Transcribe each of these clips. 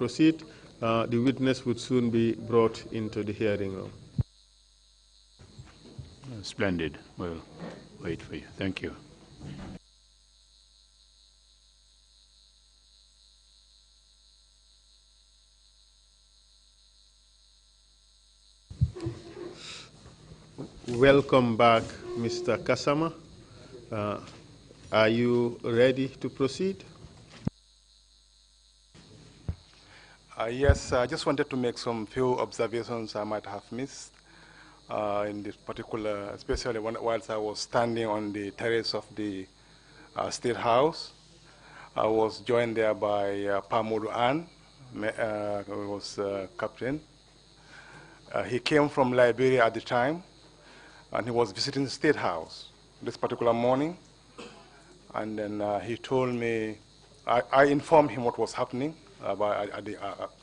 proceed. The witness would soon be brought into the hearing room. Splendid. We'll wait for you. Thank you. Welcome back, Mr. Kasama. Are you ready to proceed? Yes, I just wanted to make some few observations I might have missed in this particular, especially whilst I was standing on the terrace of the State House. I was joined there by Pamodu Ann, who was captain. He came from Liberia at the time, and he was visiting the State House this particular morning. And then he told me, I informed him what was happening about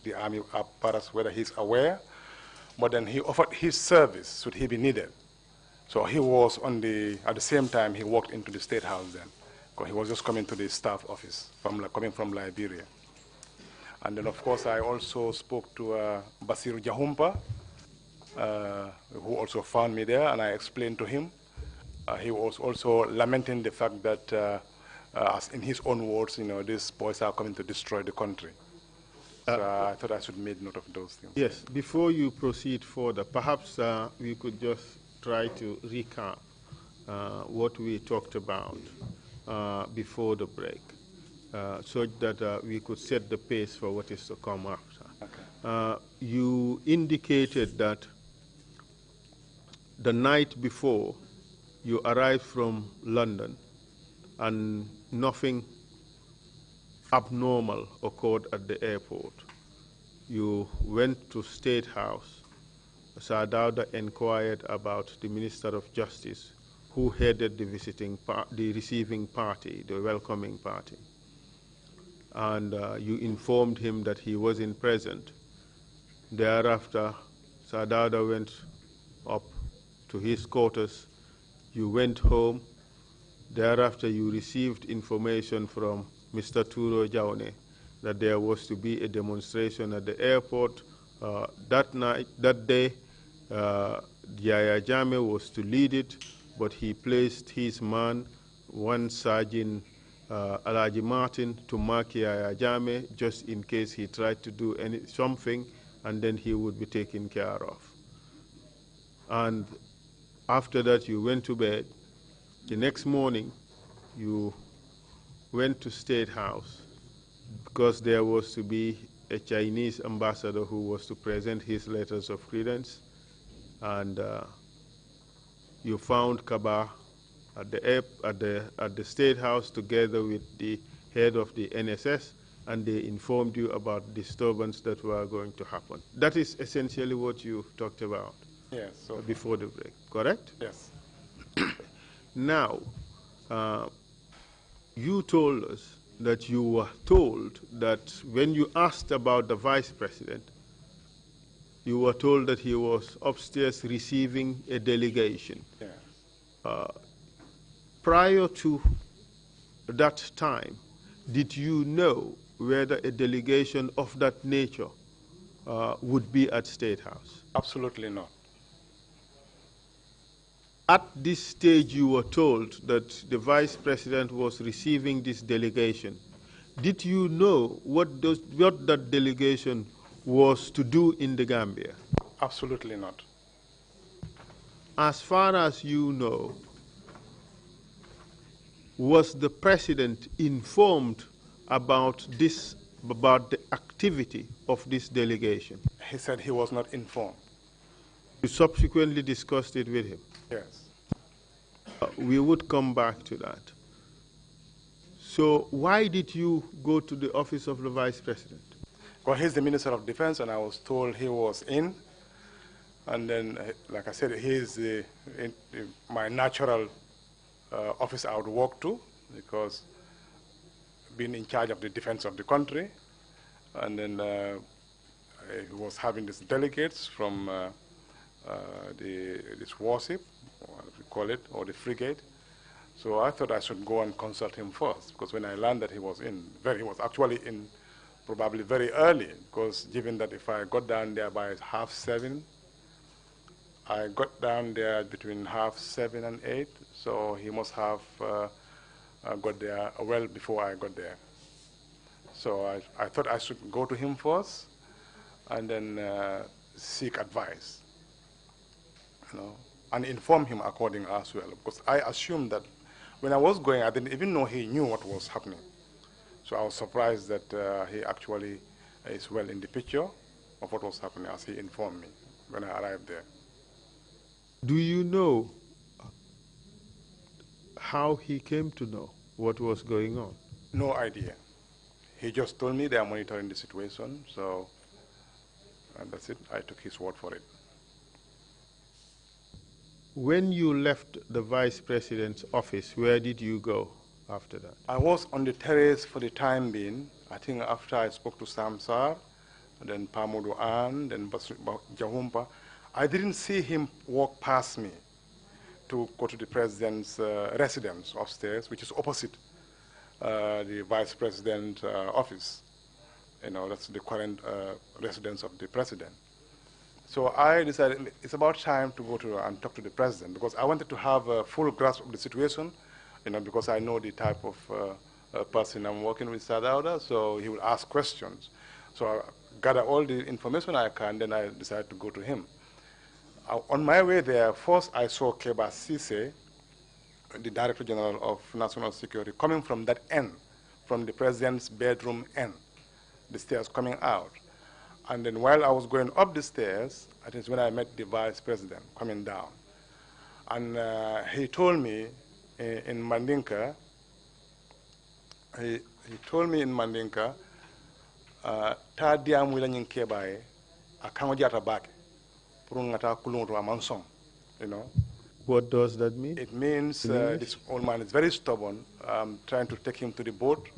the army apparatus, whether he's aware, but then he offered his service should he be needed. So he was at the same time he walked into the State House then, because he was just coming to the staff office, coming from Liberia. And then of course I also spoke to Basiru Jahumpa, who also found me there, and I explained to him. He was also lamenting the fact that, as in his own words, these boys are coming to destroy the country. So I thought I should make note of those things. Yes, before you proceed further, perhaps we could just try to recap what we talked about before the break, so that we could set the pace for what is to come after. Okay. You indicated that the night before you arrived from London and nothing abnormal occurred at the airport. You went to State House. Sir Dawda inquired about the Minister of Justice, who headed the receiving party, the welcoming party. And you informed him that he wasn't present. Thereafter, Sir Dawda went up to his quarters. You went home. Thereafter, you received information from Mr. Turo Jaune that there was to be a demonstration at the airport. That day, Yaya Jame was to lead it, but he placed his man, one Sergeant Alaji Martin, to mark Yaya Jame just in case he tried to do something, and then he would be taken care of. And after that, you went to bed. The next morning, you went to State House because there was to be a Chinese ambassador who was to present his letters of credence, and you found Kaba at the State House together with the head of the NSS, and they informed you about disturbance that were going to happen. That is essentially what you talked about. Yes. So before the break, correct? Yes. Now, you told us that you were told that when you asked about the vice president, you were told that he was upstairs receiving a delegation. Yeah. Prior to that time, did you know whether a delegation of that nature would be at State House? Absolutely not. At this stage, you were told that the vice president was receiving this delegation. Did you know what that delegation was to do in the Gambia? Absolutely not. As far as you know, was the president informed about the activity of this delegation? He said he was not informed. You subsequently discussed it with him? Yes. We would come back to that. So why did you go to the office of the vice president? Well, he's the Minister of Defense, and I was told he was in. And then, like I said, he's my natural office I would walk to, because being in charge of the defense of the country. And then he was having these delegates from this warship, what we call it, or the frigate. So I thought I should go and consult him first, because when I learned that he was he was actually in probably very early, because given that if I got down there by 6:30, I got down there between 6:30 and 8, so he must have got there well before I got there. So I thought I should go to him first and then seek advice, and inform him according as well, because I assumed that when I was going, I didn't even know he knew what was happening. So I was surprised that he actually is well in the picture of what was happening as he informed me when I arrived there. Do you know how he came to know what was going on? No idea. He just told me they are monitoring the situation, so and that's it. I took his word for it. When you left the vice president's office, where did you go after that? I was on the terrace for the time being. I think after I spoke to Samsar, then Pamudu An, then Jahumpa, I didn't see him walk past me to go to the president's residence upstairs, which is opposite the vice president's office. That's the current residence of the president. So I decided it's about time to go to and talk to the president, because I wanted to have a full grasp of the situation, because I know the type of person I'm working with, Sadauda, so he will ask questions. So I gather all the information I can, then I decided to go to him. On my way there, first I saw Keba Sise, the Director General of National Security, coming from that end, from the president's bedroom end, the stairs coming out. And then while I was going up the stairs, I think it's when I met the vice president coming down. And he told me in Mandinka, he told me in Mandinka, ta diam wila nyin kebaye, akango jata bake, purungata kulungu amansong, What does that mean? It means this old man is very stubborn, trying to take him to the boat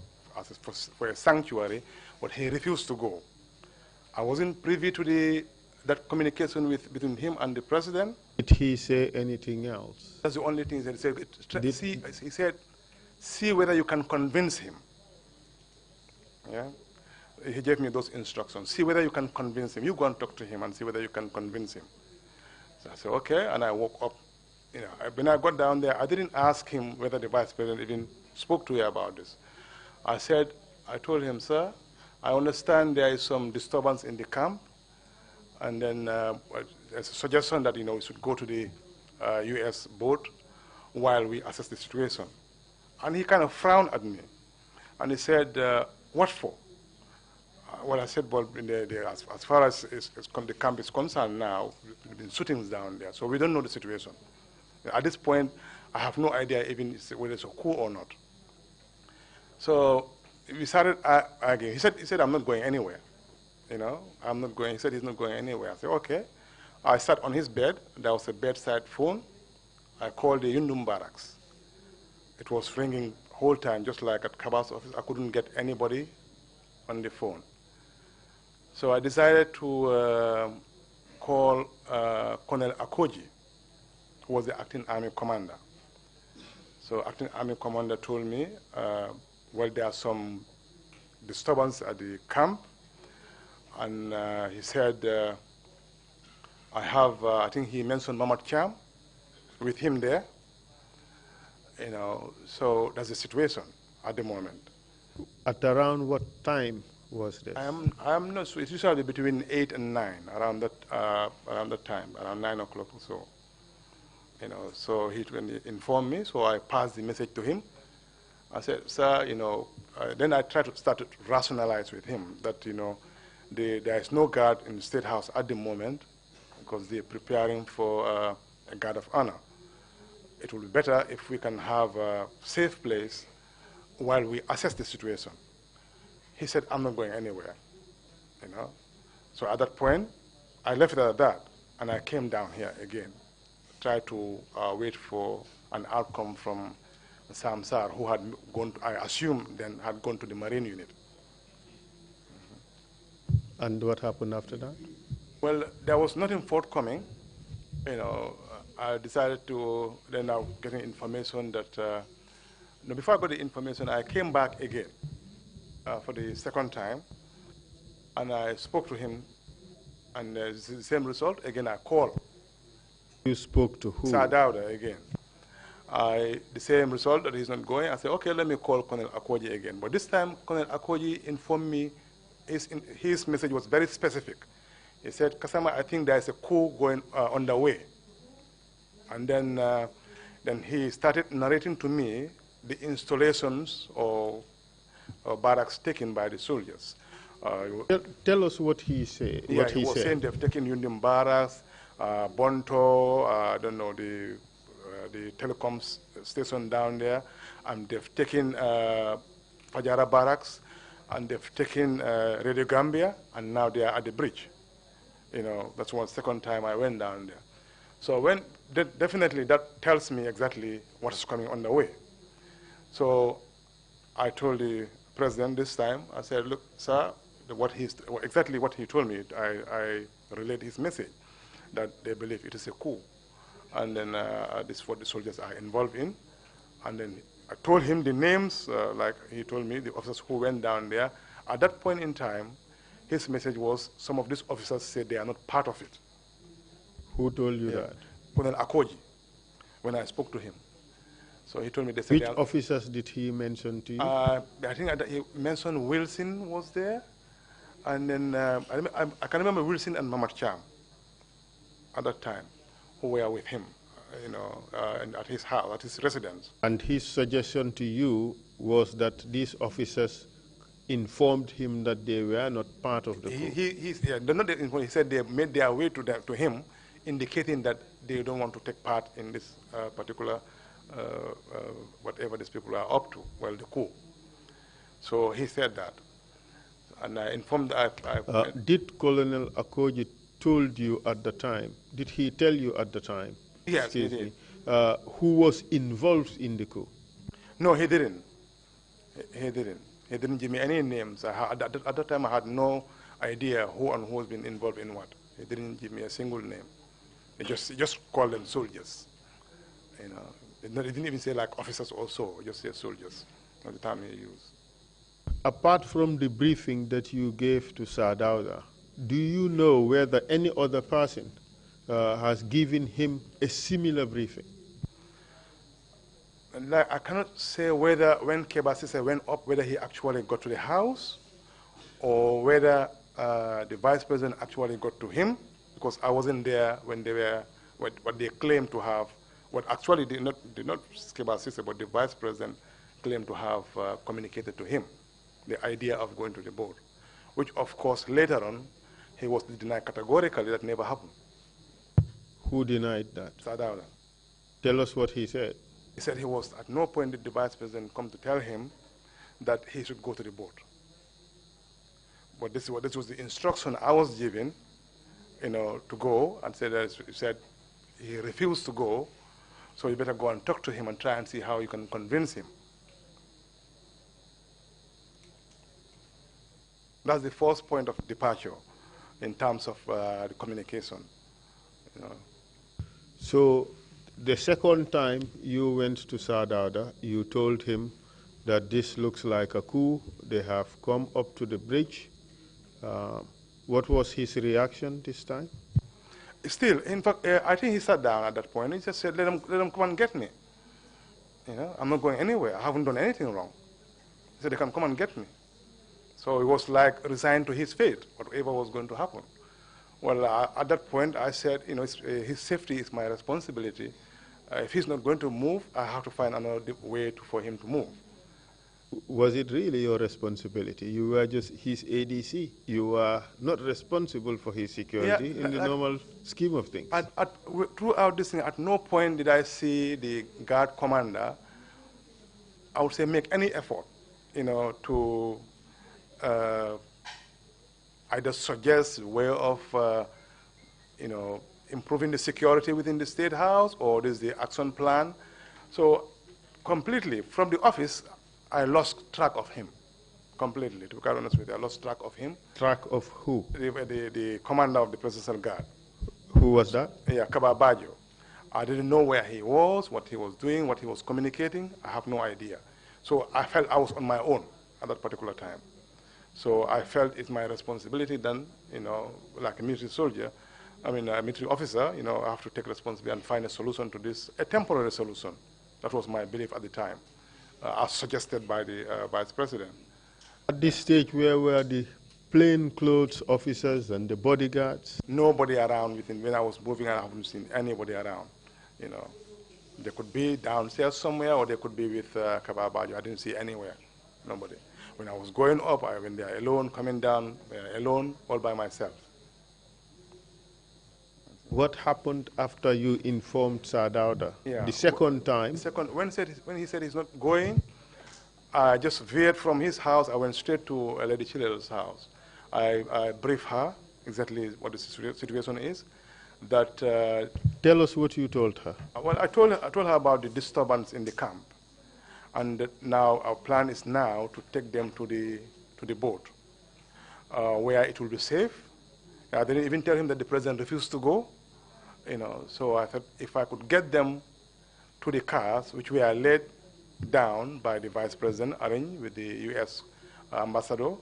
for a sanctuary, but he refused to go. I wasn't privy to that communication between him and the president. Did he say anything else? That's the only thing that he said. He said, see whether you can convince him. Yeah? He gave me those instructions. See whether you can convince him. You go and talk to him and see whether you can convince him. So I said, okay, and I woke up. When I got down there, I didn't ask him whether the vice president even spoke to you about this. I told him, sir, I understand there is some disturbance in the camp, and then there's a suggestion that we should go to the U.S. boat while we assess the situation. And he kind of frowned at me, and he said, what for? Well, I said, well, as far as the camp is concerned now, there have been shootings down there, so we don't know the situation. At this point, I have no idea even whether it's a coup or not. So we started arguing. He said, I'm not going anywhere. I'm not going. He said he's not going anywhere. I said, okay. I sat on his bed. There was a bedside phone. I called the Yundum barracks. It was ringing the whole time, just like at Kaba's office. I couldn't get anybody on the phone. So I decided to call Colonel Akoji, who was the acting army commander. So acting army commander told me, well, there are some disturbance at the camp, and he said, I think he mentioned Mamad Cham with him there, so that's the situation at the moment. At around what time was this? I'm not sure. It's usually between 8 and 9, around that time, around 9 o'clock or so. So he informed me, so I passed the message to him. I said, sir, then I tried to start to rationalize with him that, there is no guard in the State House at the moment because they're preparing for a guard of honor. It would be better if we can have a safe place while we assess the situation. He said, I'm not going anywhere, So at that point, I left it at that, and I came down here again, tried to wait for an outcome from Samsar, who had gone, I assume, then had gone to the Marine unit. And what happened after that? Well, there was nothing forthcoming. I decided to, then now getting information that, before I got the information, I came back again for the second time, and I spoke to him, and it's the same result. Again, I called. You spoke to who? Sadauda again. The same result, that he's not going. I said, okay, let me call Colonel Akoji again. But this time, Colonel Akoji informed me, his message was very specific. He said, Kasama, I think there's a coup going underway. And then he started narrating to me the installations or barracks taken by the soldiers. Tell us what he said. Yeah, he was saying they've taken Yundim Barracks, Bonto, I don't know, the telecom station down there, and they've taken Fajara Barracks, and they've taken Radio Gambia, and now they are at the bridge. You know, that's one second time I went down there. So definitely that tells me exactly what is coming on the way. So I told the president this time, I said, look, sir, exactly what he told me, I relayed his message, that they believe it is a coup. And then this is what the soldiers are involved in. And then I told him the names, like he told me, the officers who went down there. At that point in time, his message was some of these officers said they are not part of it. Who told you that? Colonel Akoji, when I spoke to him. So he told me they said. Which officers did he mention to you? I think he mentioned Wilson was there. And then I can remember Wilson and Mamad Cham at that time, who were with him, you know, and at his house, at his residence. And his suggestion to you was that these officers informed him that they were not part of the coup. He said they made their way to him, indicating that they don't want to take part in this particular, whatever these people are up to, well, the coup. So he said that. And I informed, did Colonel Akoji told you at the time, did he tell you at the time? Yes, he did. Who was involved in the coup? No, he didn't. He didn't. He didn't give me any names. At that time, I had no idea who and who has been involved in what. He didn't give me a single name. He just called them soldiers. You know, he didn't even say like officers or so. He just said soldiers. At the time he used. Apart from the briefing that you gave to Sadauda, do you know whether any other person has given him a similar briefing? Like, I cannot say whether when Keba Sise went up, whether he actually got to the house or whether the vice president actually got to him, because I wasn't there when they were, what they claimed to have, what actually did not Keba Sise, but the vice president claimed to have communicated to him the idea of going to the board, which of course later on he was denied categorically. That never happened. Who denied that? Sadauda. Tell us what he said. He said he was, at no point did the vice president come to tell him that he should go to the board. But this was the instruction I was given, you know, to go, and said he refused to go, so you better go and talk to him and try and see how you can convince him. That's the first point of departure in terms of the communication. You know. So the second time you went to Sadauda, you told him that this looks like a coup. They have come up to the bridge. What was his reaction this time? Still, in fact, I think he sat down at that point. He just said, let them come and get me. You know, I'm not going anywhere. I haven't done anything wrong. He said, they can come and get me. So he was like resigned to his fate, whatever was going to happen. Well, at that point, I said, you know, his safety is my responsibility. If he's not going to move, I have to find another way for him to move. Was it really your responsibility? You were just his ADC. You were not responsible for his security in the normal scheme of things. Throughout this thing, at no point did I see the guard commander, I would say, make any effort, you know, to either suggest a way of, you know, improving the security within the State House, or this is the action plan. So completely, from the office, I lost track of him. Completely, to be quite honest with you, I lost track of him. Track of who? The commander of the Presidential Guard. Who was that? Yeah, Kababajo. I didn't know where he was, what he was doing, what he was communicating. I have no idea. So I felt I was on my own at that particular time. So I felt it's my responsibility then, like a military soldier, I mean a military officer, I have to take responsibility and find a solution to this, a temporary solution. That was my belief at the time, as suggested by the Vice President. At this stage, where were the plainclothes officers and the bodyguards? Nobody around when I was moving, I haven't seen anybody around, you know. They could be downstairs somewhere, or they could be with Kababajo. I didn't see anywhere, nobody. When I was going up, I went there alone, coming down alone, all by myself. What happened after you informed Sadauda? Yeah. The second time? When he said he's not going, I just veered from his house. I went straight to Lady Chilel's house. I briefed her exactly what the situation is. That tell us what you told her. Well, I told her about the disturbance in the camp, and that now our plan is now to take them to the boat, where it will be safe. I didn't even tell him that the president refused to go, So I thought if I could get them to the cars, which were laid down by the vice president, arranged with the U.S. ambassador,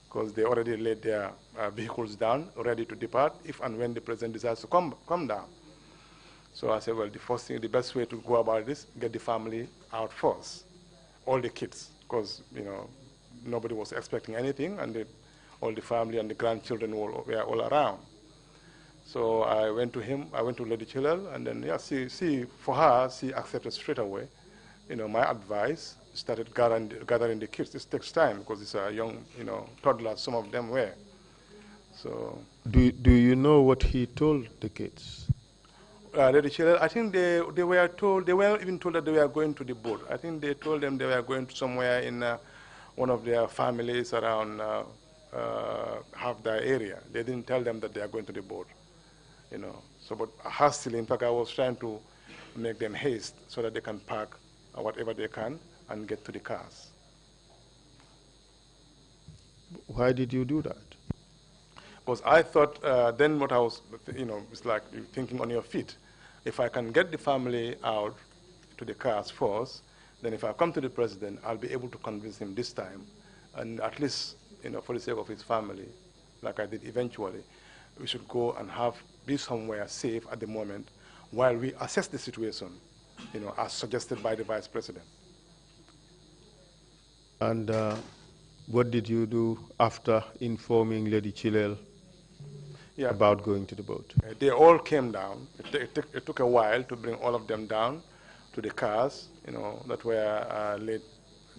because they already laid their vehicles down, ready to depart, if and when the president decides to come down. So I said, well, the best way to go about this, get the family out first, all the kids, because nobody was expecting anything, and all the family and the grandchildren were all around. So I went to him. I went to Lady Chilel, and then for her, she accepted straight away. My advice. Started gathering the kids. This takes time because it's a young, toddlers. Some of them were. So. Do you know what he told the kids? Lady Chilel, I think they were told. They weren't even told that they were going to the boat. I think they told them they were going to somewhere in one of their families around half their area. They didn't tell them that they are going to the boat. So, but hastily, in fact, I was trying to make them haste so that they can park whatever they can and get to the cars. Why did you do that? Because I thought then what I was, it's like thinking on your feet. If I can get the family out to the cars first, then if I come to the president, I'll be able to convince him this time, and at least, for the sake of his family, like I did eventually, we should go and be somewhere safe at the moment while we assess the situation, as suggested by the vice president. And what did you do after informing Lady Chilel about going to the boat? They all came down. It took a while to bring all of them down to the cars, that were laid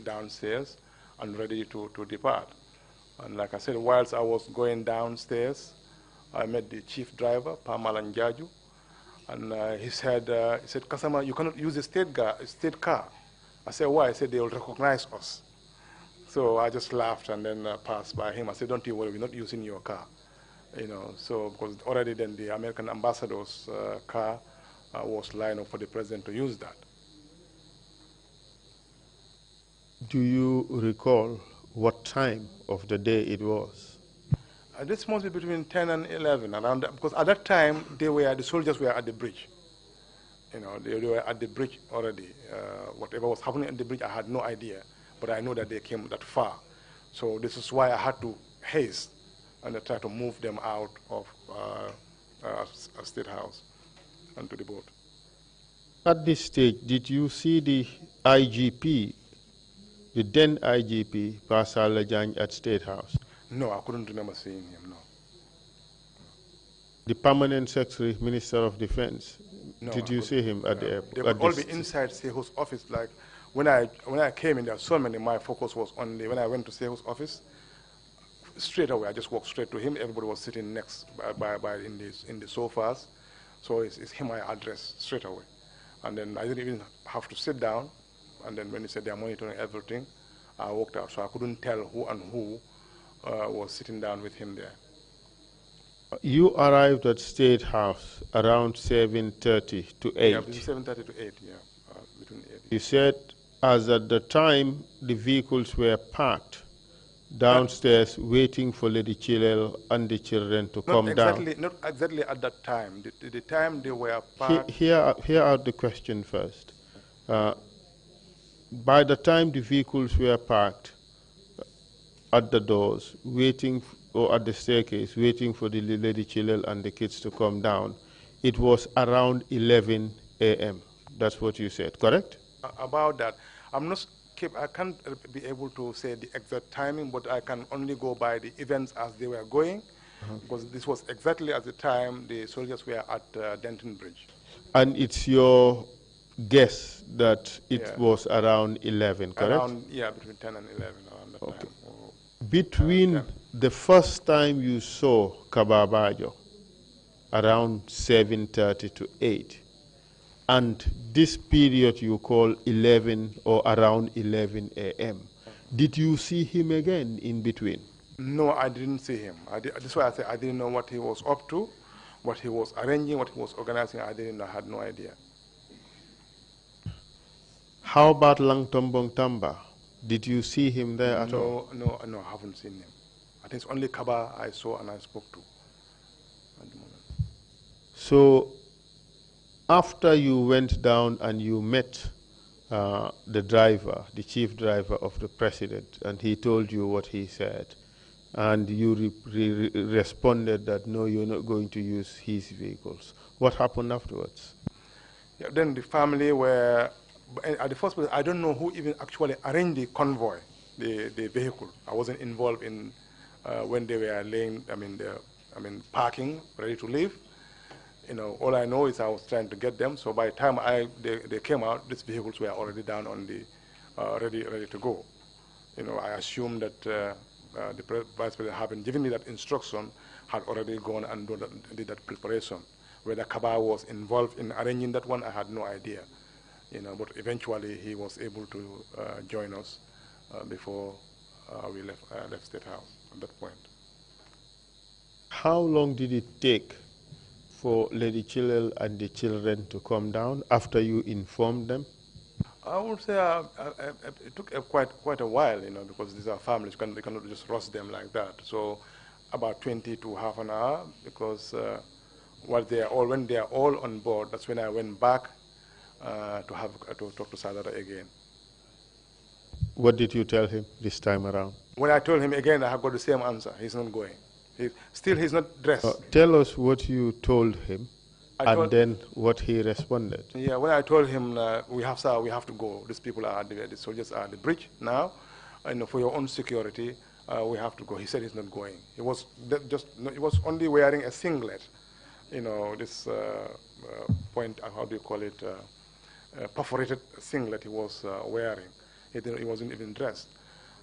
downstairs and ready to depart. And like I said, whilst I was going downstairs, I met the chief driver, Pamalan Jaju, and he said, Kasama, you cannot use a state car. I said, why? I said, they will recognize us. So I just laughed and then passed by him. I said, don't you worry, we're not using your car. So because already then the American ambassador's car was lined up for the president to use that. Do you recall what time of the day it was? This must be between 10 and 11, around that, because at that time the soldiers were at the bridge. They were at the bridge already. Whatever was happening at the bridge, I had no idea. But I know that they came that far. So this is why I had to haste and try to move them out of a State House and to the boat. At this stage, did you see the IGP, the then IGP, Pasal Lajang, at State House? No, I couldn't remember seeing him, no. The permanent secretary, Minister of Defense, no, did you see him at the airport? They would all be inside Sehu's office. Like when I came in, there were so many. My focus was on when I went to Sehu's office. Straight away, I just walked straight to him. Everybody was sitting next in the sofas, so it's him I addressed straight away. And then I didn't even have to sit down. And then when he said they're monitoring everything, I walked out. So I couldn't tell who and who was sitting down with him there. You arrived at State House around 7:30 to 8. Yeah, between 7:30 to 8, yeah. Between 8. You said as at the time the vehicles were parked downstairs waiting for Lady Chilel and the children to come down. Not exactly at that time. The time they were parked. Hear out the question first. By the time the vehicles were parked, at the doors, waiting, or at the staircase, waiting for the Lady Chilel and the kids to come down, it was around 11 a.m. That's what you said, correct? About that, I can't be able to say the exact timing, but I can only go by the events as they were going, because this was exactly at the time the soldiers were at Denton Bridge. And it's your guess that it Yeah. was around 11, correct? Around, yeah, between 10 and 11 around that Okay. time. Or Between 10. the first time you saw Kababajo, around 7:30 to 8, and this period you call 11 or around 11 a.m., did you see him again in between? No, I didn't see him. That's why I said I didn't know what he was up to, what he was arranging, what he was organizing. I didn't know, I had no idea. How about Langtombong Tamba? Did you see him there at all? No, I haven't seen him. I think it's only Kaba I saw and I spoke to at the moment. So after you went down and you met the driver, the chief driver of the president, and he told you what he said, and you responded that no, you're not going to use his vehicles, what happened afterwards? Yeah, then the family were, at the first place, I don't know who even actually arranged the convoy, the vehicle. I wasn't involved in when they were parking, ready to leave. You know, all I know is I was trying to get them. So by the time they came out, these vehicles were already down on the ready to go. You know, I assumed that the vice president, having given me that instruction, had already gone and did that preparation. Whether Kaba was involved in arranging that one, I had no idea. You know, but eventually he was able to join us before we left State House at that point. How long did it take for Lady Chilel and the children to come down after you informed them? I would say it took quite a while, you know, because these are families. You cannot just rush them like that. So about 20 to half an hour, because when they are all on board, that's when I went back to talk to Sadara again. What did you tell him this time around? When I told him again, I have got the same answer. He's not going. He's not dressed. Tell us what you told him, and then what he responded. Yeah, when I told him, we have to go. These people are the soldiers are at the bridge now, and for your own security, we have to go. He said he's not going. He was he was only wearing a singlet, you know, this how do you call it, perforated singlet he was wearing. He wasn't even dressed.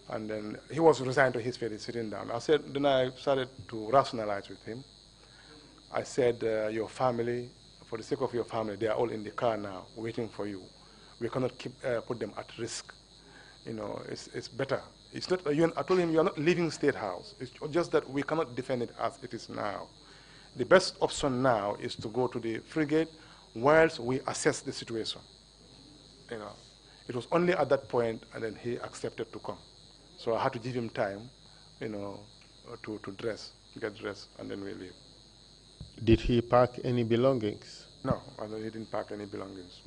And then he was resigned to his fate, sitting down. Then I started to rationalize with him. I said, your family, for the sake of your family, they are all in the car now, waiting for you. We cannot put them at risk. You know, it's better. It's not. I told him, you are not leaving State House. It's just that we cannot defend it as it is now. The best option now is to go to the frigate whilst we assess the situation. You know, it was only at that point, and then he accepted to come. So I had to give him time, you know, to get dressed, and then we leave. Did he pack any belongings? No, he didn't pack any belongings.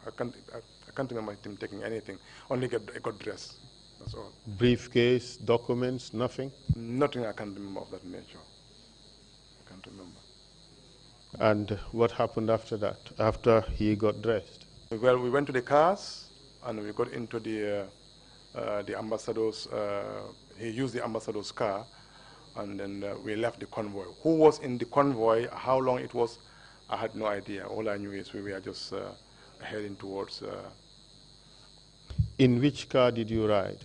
I can't remember him taking anything. Only got dressed. That's all. Briefcase, documents, nothing? Nothing I can remember of that nature. I can't remember. And what happened after that, after he got dressed? Well, we went to the cars, and we got into the ambassador's, he used the ambassador's car, and then we left the convoy. Who was in the convoy, how long it was, I had no idea. All I knew is we were just heading towards... In which car did you ride?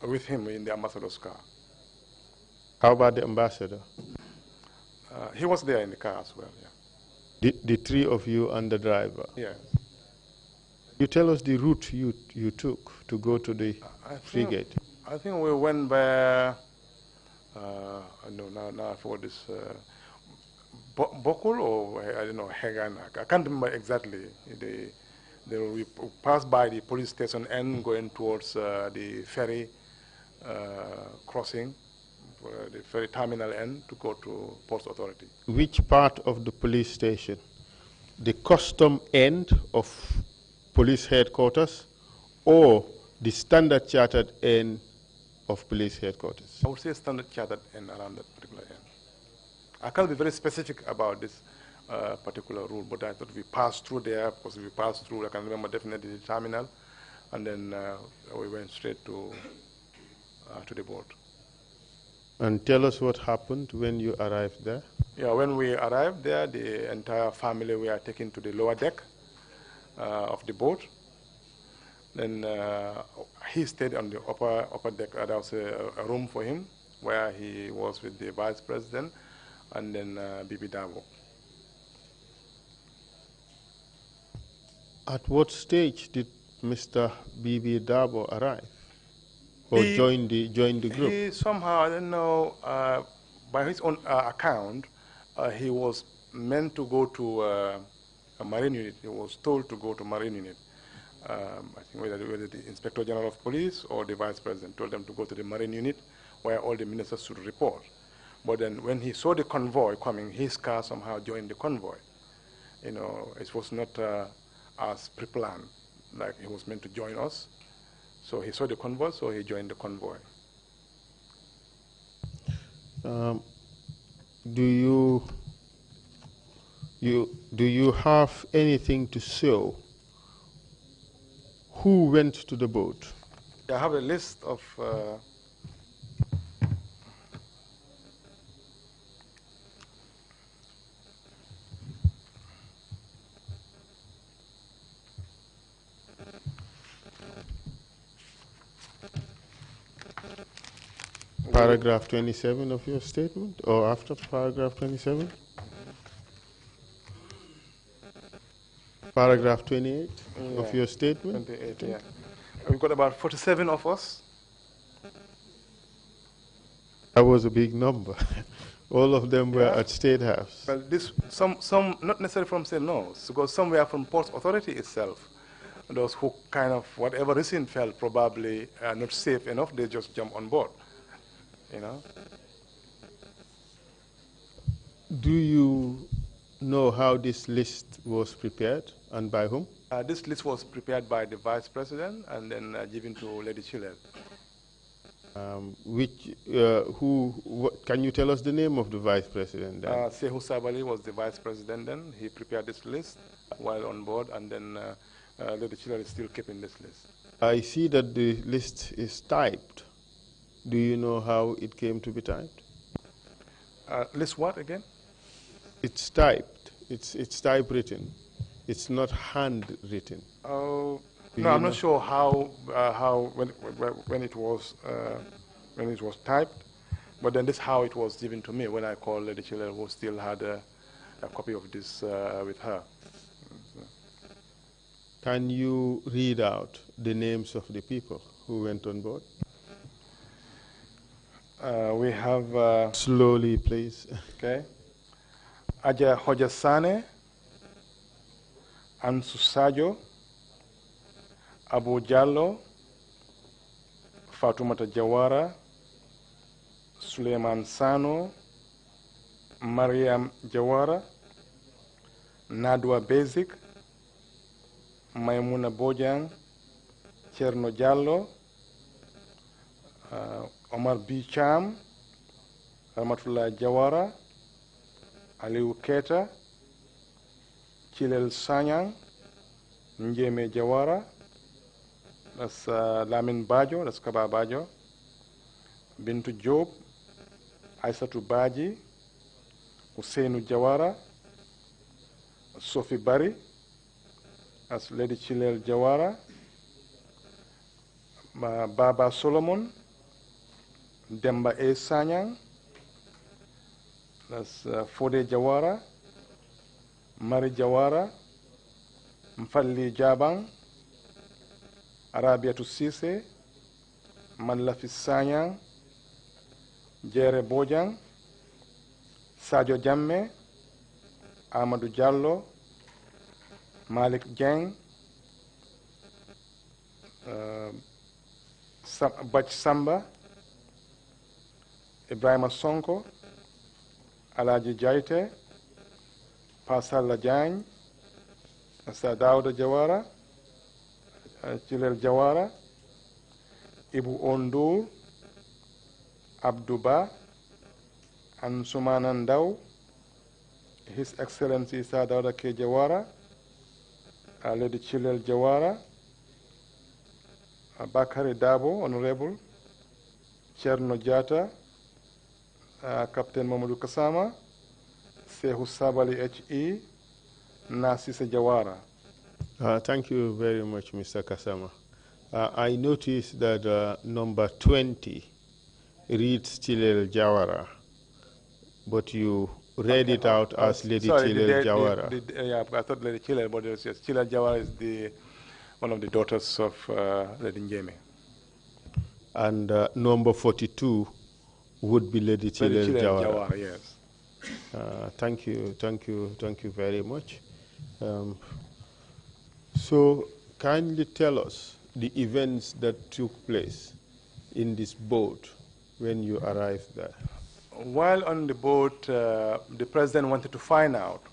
With him in the ambassador's car. How about the ambassador? He was there in the car as well, yeah. The three of you and the driver? Yeah. You tell us the route you took to go to the frigate. I think we went by, now I forgot this, Bokul or I don't know, Hagan. I can't remember exactly. We passed by the police station and going towards the ferry crossing, the ferry terminal end to go to Ports Authority. Which part of the police station? The custom end of police headquarters or the standard chartered end of police headquarters? I would say standard chartered end around that particular end. I can't be very specific about this particular rule, but I thought we passed through there, because we passed through, I can remember definitely the terminal, and then we went straight to the boat. And tell us what happened when you arrived there. Yeah, when we arrived there, the entire family were taken to the lower deck of the boat. Then he stayed on the upper deck. There was a room for him where he was with the vice president and then Bibi Dabo. At what stage did Mr. Bibi Dabo arrive? Or join the group? He somehow, I don't know, by his own account, he was meant to go to a marine unit. He was told to go to marine unit. I think whether the Inspector General of Police or the Vice President told them to go to the marine unit where all the ministers should report. But then when he saw the convoy coming, his car somehow joined the convoy. You know, it was not as pre-planned, like he was meant to join us. So he saw the convoy, so he joined the convoy. Do you have anything to show who went to the boat? I have a list of Paragraph 27 of your statement, or after paragraph 27? Paragraph 28 of your statement? 28, yeah. We've got about 47 of us. That was a big number. All of them were at State House. Well, some not necessarily from St. Louis, because some were from Port Authority itself. Those who kind of, whatever reason, felt probably not safe enough, they just jump on board. You know? Do you know how this list was prepared and by whom? This list was prepared by the Vice President and then given to Lady Chile. Can you tell us the name of the Vice President then? Sehu Sabali was the Vice President then. He prepared this list while on board, and then Lady Chile is still keeping this list. I see that the list is typed. Do you know how it came to be typed? List what again? It's typed. It's typewritten. It's not handwritten. Oh, no, I'm not sure how when it was typed, but then this is how it was given to me when I called Lady Chile, who still had a copy of this with her. Can you read out the names of the people who went on board? We have... Slowly, please. Okay. Aja Hojasane, Ansu Sajo, Abu Jallo, Fatumata Jawara, Suleiman Sano, Mariam Jawara, Nadwa Basic, Maimuna Bojang, Cherno Jallo, Omar B. Cham, Ramatullah Jawara, Aliu Keta, Chilel Sanyang, Njeme Jawara, that's Lamin Bajo, that's Kaba Bajo, Bintu Job, Aisatu Baji, Huseinu Jawara, Sophie Bari, that's Lady Chilel Jawara, Baba Solomon, Demba A. Sanyang, that's Fode Jawara, Mari Jawara, Mfalli Jabang, Arabia Sise, Manlafi Sanyang, Jere Bojang, Sadio Jamme, Amadou Diallo, Malik Jeng, Bach Samba, Ibrahima Sonko, Alaji Jaite, Pasal Lajang, Sadauda Jawara, Chilel Jawara, Ibu Ondur, Abduba, Ansumana Ndao, His Excellency Sadauda K. Jawara, Lady Chilel Jawara, Bakari Dabo, Honorable, Cherno Jata, Captain Mamadou Kasama, Sehu Sabali H.E., Nasisa Jawara. Thank you very much, Mr. Kasama. I noticed that number 20 reads Chilel Jawara, but you read it out as Lady Chilel Jawara. Yeah, I thought Lady Chilel, but yes, Chilel Jawara is one of the daughters of Lady Njeme. And number 42 would be Lady Chilel Jawara. Jawara, yes. Thank you very much. So kindly tell us the events that took place in this boat when you arrived there. While on the boat, the president wanted to find out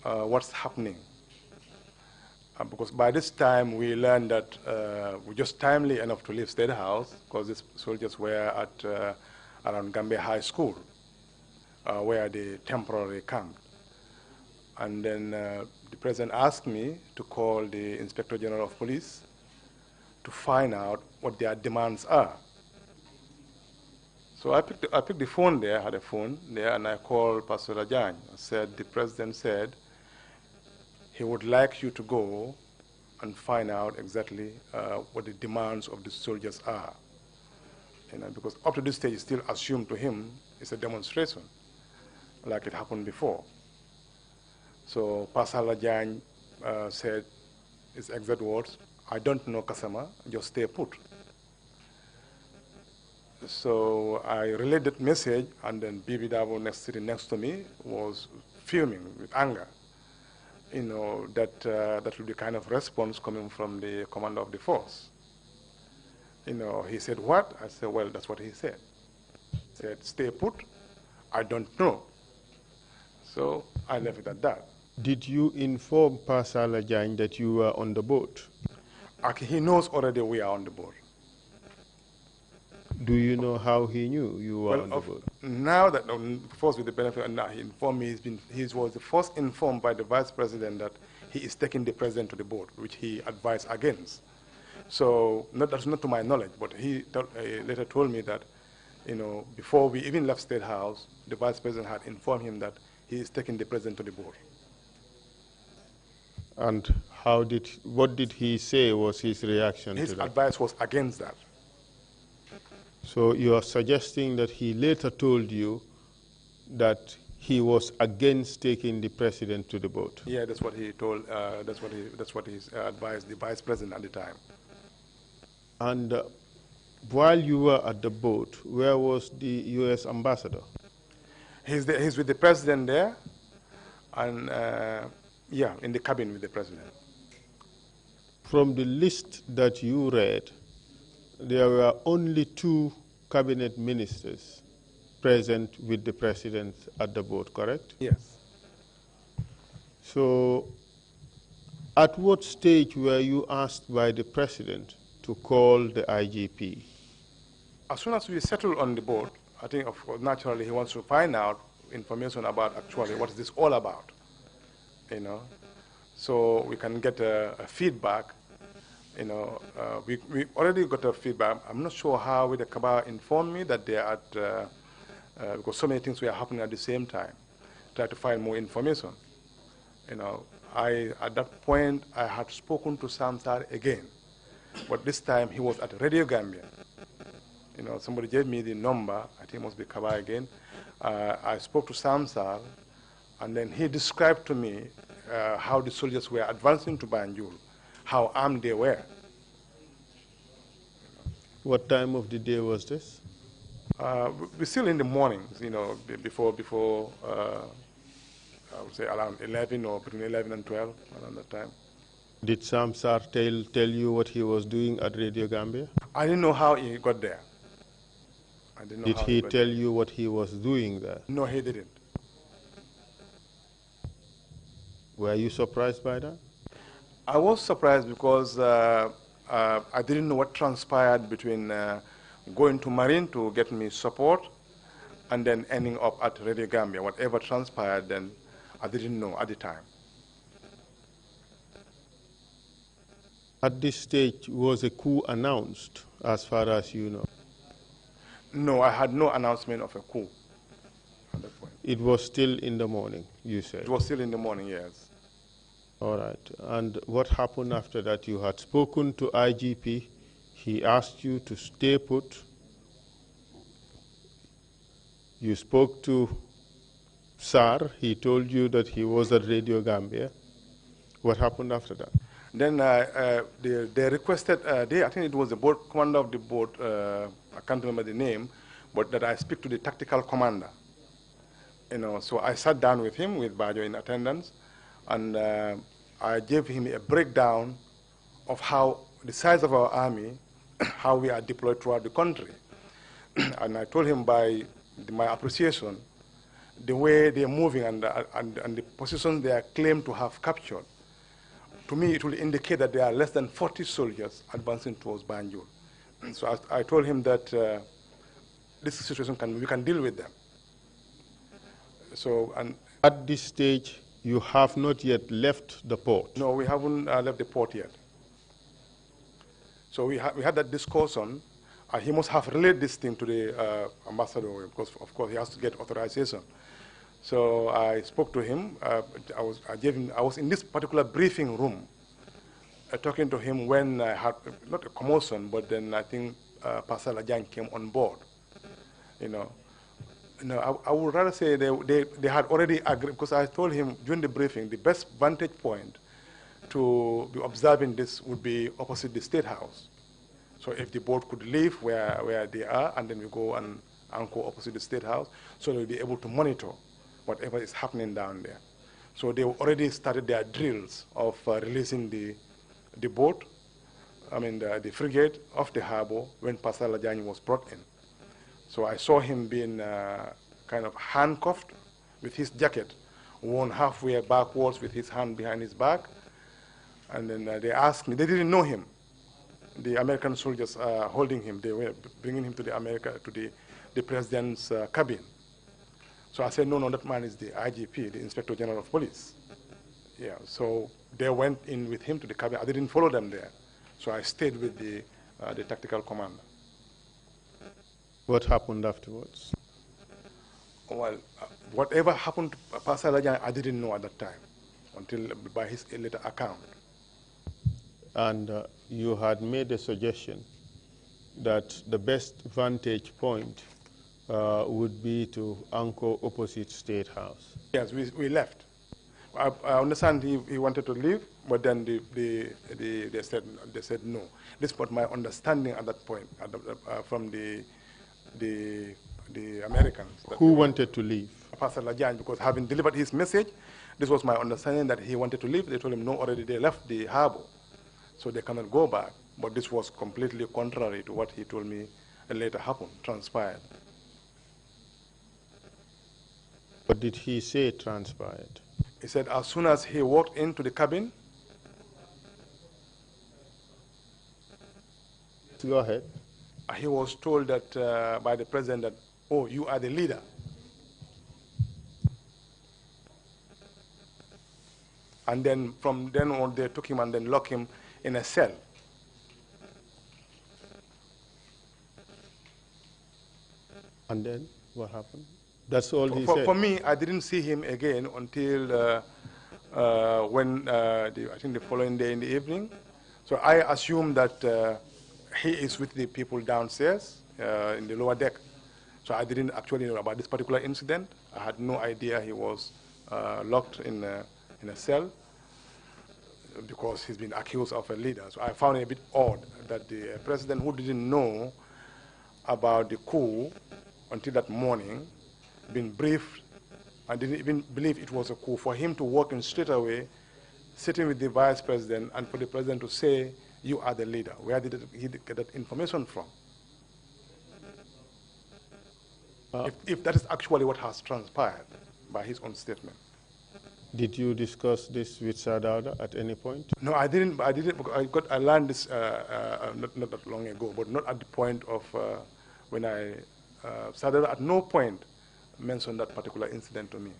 what's happening. Because by this time we learned that we're just timely enough to leave State House because the soldiers were at around Gambia High School, where they temporarily camped. And then the president asked me to call the Inspector General of Police to find out what their demands are. So I picked the phone there, I had a phone there, and I called Pastor Rajan. I said, the president said he would like you to go and find out exactly what the demands of the soldiers are. Because up to this stage, it's still assumed to him it's a demonstration, like it happened before. So Pastor Rajan said his exact words, I don't know Kasama, just stay put. So I relayed that message, and then Bibi Dabo sitting next to me was fuming with anger. That would be kind of response coming from the commander of the force. He said, what? I said, well, that's what he said. He said, stay put, I don't know. So I left it at that. Did you inform Pastor Lajang that you were on the boat? Okay, he knows already we are on the boat. Do you know how he knew you were on the boat? Now that, first with the benefit, now he informed me, he was the first informed by the vice president that he is taking the president to the boat, which he advised against. So that's not to my knowledge, but he later told me that, before we even left State House, the vice president had informed him that he is taking the president to the boat. And what did he say was his reaction to that? His advice was against that. So you are suggesting that he later told you that he was against taking the president to the boat? Yeah, that's what he told. That's what he advised the vice president at the time. And while you were at the boat, where was the U.S. ambassador? He's with the president there, and yeah, in the cabin with the president. From the list that you read, there were only 2 cabinet ministers present with the president at the boat, correct? Yes. So at what stage were you asked by the president to call the IGP? As soon as we settled on the boat, I think, of course, naturally he wants to find out information about actually what is this all about, so we can get a feedback. We already got a feedback. I'm not sure how the Kaaba informed me that they are at, because so many things were happening at the same time, try to find more information. At that point, I had spoken to Samsar again, but this time he was at Radio Gambia. Somebody gave me the number, I think it must be Kaaba again. I spoke to Samsar, and then he described to me how the soldiers were advancing to Banjul, how armed they were. What time of the day was this? We're still in the mornings, before I would say around 11 or between 11 and 12, around that time. Did Samsar tell you what he was doing at Radio Gambia? I didn't know how he got there. Did he tell you what he was doing there? No, he didn't. Were you surprised by that? I was surprised because I didn't know what transpired between going to Marine to get me support, and then ending up at Radio Gambia. Whatever transpired then, I didn't know at the time. At this stage, was a coup announced, as far as you know? No, I had no announcement of a coup at that point. It was still in the morning, you said? It was still in the morning, yes. All right. And what happened after that? You had spoken to IGP. He asked you to stay put. You spoke to SAR. He told you that he was at Radio Gambia. What happened after that? Then they requested, I think it was the board commander of the board, I can't remember the name, but that I speak to the tactical commander. You know, so I sat down with him, with Bajo in attendance, and I gave him a breakdown of how the size of our army, how we are deployed throughout the country. And I told him by my appreciation, the way they are moving and the positions they are claimed to have captured, to me it will indicate that there are less than 40 soldiers advancing towards Banjul. So I told him that this situation we can deal with them. So, and at this stage, you have not yet left the port? No, we haven't left the port yet. So we had that discussion. He must have relayed this thing to the ambassador because, of course, he has to get authorization. So I spoke to him. I was in this particular briefing room talking to him when I had, not a commotion, but then I think Pastor Lajang came on board. You know, no, I would rather say they had already agreed, because I told him during the briefing the best vantage point to be observing this would be opposite the State House. So if the boat could leave where they are, and then we go and anchor opposite the State House, so they'll be able to monitor whatever is happening down there. So they already started their drills of releasing the boat, I mean the frigate off the harbor when Pastor Lajani was brought in. So I saw him being kind of handcuffed with his jacket worn halfway backwards with his hand behind his back. And then they asked me, they didn't know him. The American soldiers holding him, they were bringing him to the president's cabin. So I said, no, that man is the IGP, the Inspector General of Police. Yeah, so they went in with him to the cabin. I didn't follow them there. So I stayed with the tactical commander. What happened afterwards? Well, whatever happened to Pastor Lajan, I didn't know at that time, until by his later account. And you had made a suggestion that the best vantage point would be to anchor opposite State House. Yes, we left. I understand he wanted to leave, but then they said no. This was my understanding at that point from the Americans. Who wanted to leave? Pastor Lajan, because having delivered his message, this was my understanding that he wanted to leave. They told him no, already they left the harbor, so they cannot go back. But this was completely contrary to what he told me later happened, transpired. What did he say transpired? He said as soon as he walked into the cabin. Go ahead. He was told that by the president that, oh, you are the leader. And then from then on, they took him and then locked him in a cell. And then what happened? That's all he said? For me, I didn't see him again until when, I think the following day in the evening. So I assumed that he is with the people downstairs in the lower deck. So I didn't actually know about this particular incident. I had no idea he was locked in a cell because he's been accused of a leader. So I found it a bit odd that the president, who didn't know about the coup until that morning, been briefed and didn't even believe it was a coup, for him to walk in straight away, sitting with the vice president, and for the president to say, you are the leader. Where did he get that information from? If that is actually what has transpired by his own statement. Did you discuss this with Sadauda at any point? No, I didn't. I learned this not that long ago, but not at the point of when I started, at no point mentioned that particular incident to me.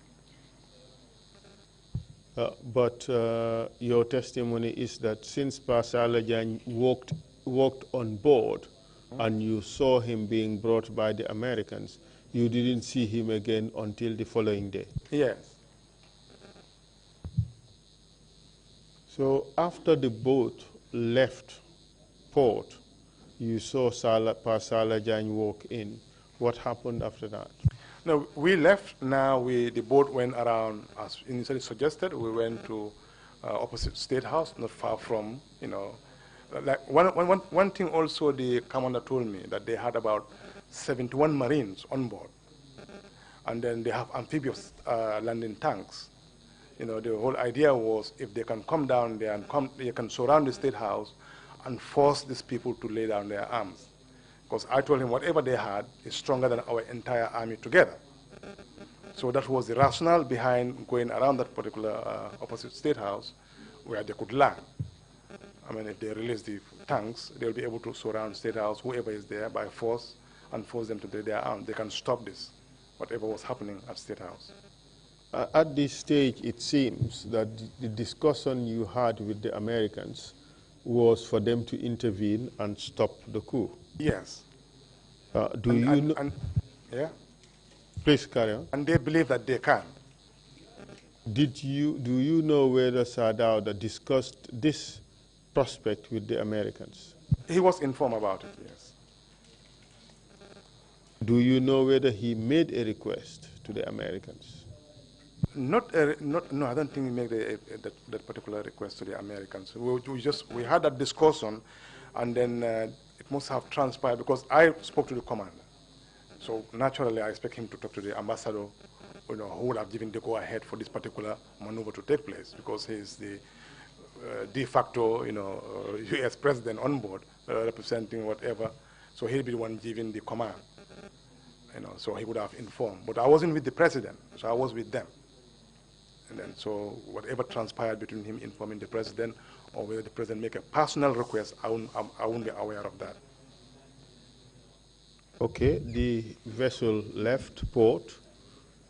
But your testimony is that since Pasalajan walked on board and you saw him being brought by the Americans, you didn't see him again until the following day. Yes. So after the boat left port, you saw Pasalajan walk in. What happened after that? No, we left. Now the boat went around, as initially suggested. We went to opposite State House, not far from, like one thing also the commander told me that they had about 71 Marines on board. And then they have amphibious landing tanks. The whole idea was if they can come down there and they can surround the State House and force these people to lay down their arms. Because I told him whatever they had is stronger than our entire army together. So that was the rationale behind going around that particular opposite State House where they could land. I mean, if they release the tanks, they'll be able to surround State House, whoever is there, by force, and force them to lay their arms. They can stop this, whatever was happening at State House. At this stage, it seems that the discussion you had with the Americans was for them to intervene and stop the coup. Yes. Yeah. Please carry on. And they believe that they can. Do you know whether Sadauda discussed this prospect with the Americans? He was informed about it, yes. Do you know whether he made a request to the Americans? No, I don't think we made that particular request to the Americans. We had that discussion, and then it must have transpired because I spoke to the commander. So naturally, I expect him to talk to the ambassador, who would have given the go-ahead for this particular maneuver to take place, because he's the de facto, U.S. president on board, representing whatever. So he'll be the one giving the command. So he would have informed. But I wasn't with the president, so I was with them. And then, so whatever transpired between him informing the president or whether the president make a personal request, I won't be aware of that. Okay, the vessel left port.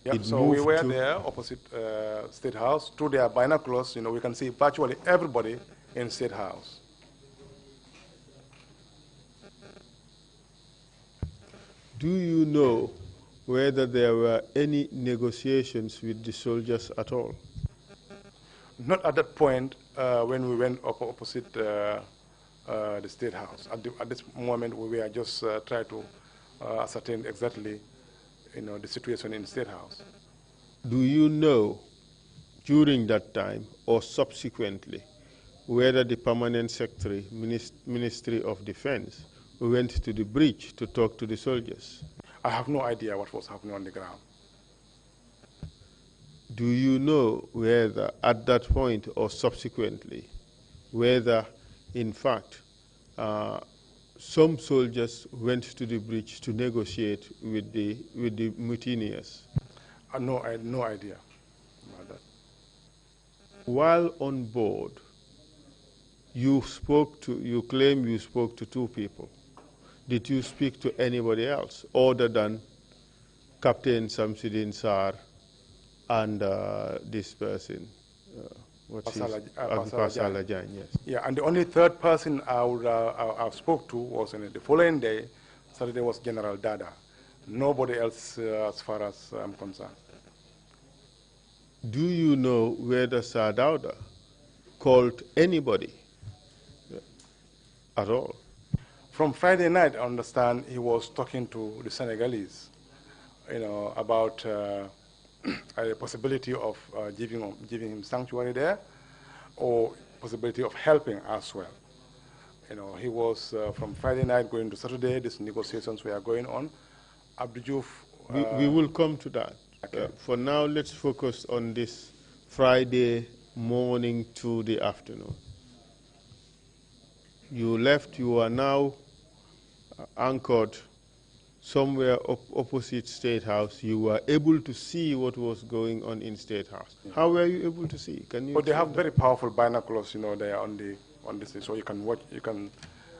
Yeah, so we were there opposite State House. Through their binoculars, we can see virtually everybody in State House. Do you know whether there were any negotiations with the soldiers at all? Not at that point when we went opposite the State House. At this moment, we were just trying to ascertain exactly the situation in the State House. Do you know during that time or subsequently whether the permanent secretary, Ministry of Defense, went to the bridge to talk to the soldiers? I have no idea what was happening on the ground. Do you know whether at that point or subsequently, whether in fact some soldiers went to the bridge to negotiate with the mutineers? No, I had no idea about that. While on board, you claim you spoke to two people. Did you speak to anybody else other than Captain Samsudin Sar and this person? Pasalajan, yes. Yeah, and the only third person I spoke to was the following day. Saturday was General Dada. Nobody else, as far as I'm concerned. Do you know whether Sadauda called anybody at all? From Friday night, I understand he was talking to the Senegalese, about a possibility of giving him sanctuary there, or possibility of helping as well. He was from Friday night going to Saturday. These negotiations were going on. Abdou Diouf, we will come to that. Okay. For now, let's focus on this Friday morning to the afternoon. You left. You are now anchored somewhere opposite State House. You were able to see what was going on in State House. Yeah. How were you able to see? Can you? But they have very powerful binoculars, there on this, so you can watch. You can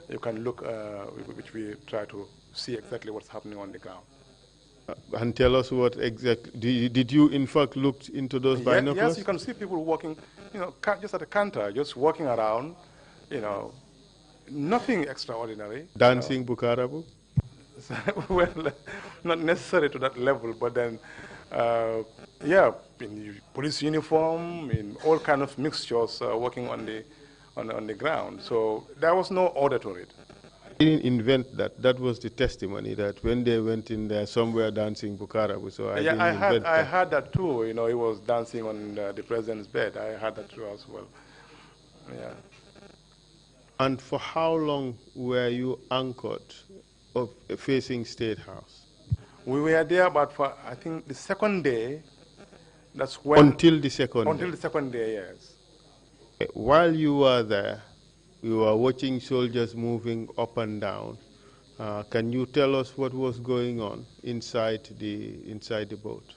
you can look, which we try to see exactly what's happening on the ground. And tell us what exactly, did you in fact look into those binoculars? Yes, you can see people walking, just at a canter, just walking around, you know, nothing extraordinary. Dancing Bukarabu? Well, not necessarily to that level, but then, yeah, in police uniform, in all kind of mixtures, working on the ground. So there was no order to it. I didn't invent that. That was the testimony that when they went in there, somewhere dancing Bukarabu. So I didn't invent that. I heard that too. You know, he was dancing on the president's bed. I heard that too as well. Yeah. And for how long were you anchored of facing State House? We were there, but for I think the second day. That's when. Until the second day. Until the second day, yes. While you were there, you were watching soldiers moving up and down. Can you tell us what was going on inside the boat?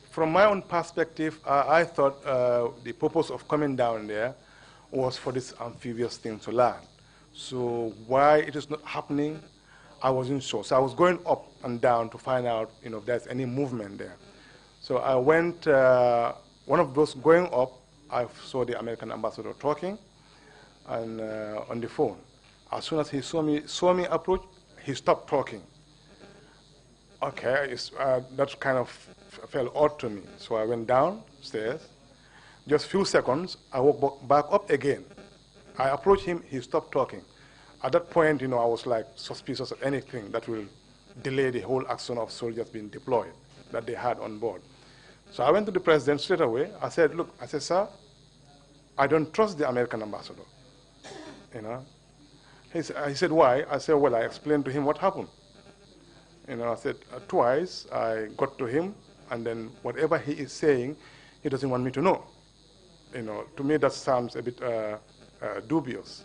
From my own perspective, I thought the purpose of coming down there was for this amphibious thing to land. So why it is not happening, I wasn't sure. So I was going up and down to find out, if there's any movement there. So I went, one of those going up, I saw the American ambassador talking and on the phone. As soon as he saw me approach, he stopped talking. Okay, that kind of felt odd to me. So I went downstairs. Just a few seconds, I walked back up again. I approached him, he stopped talking. At that point, I was like suspicious of anything that will delay the whole action of soldiers being deployed that they had on board. So I went to the president straight away. I said, look, sir, I don't trust the American ambassador. He said, why? I said, well, I explained to him what happened. I said, twice I got to him, and then whatever he is saying, he doesn't want me to know. To me that sounds a bit dubious.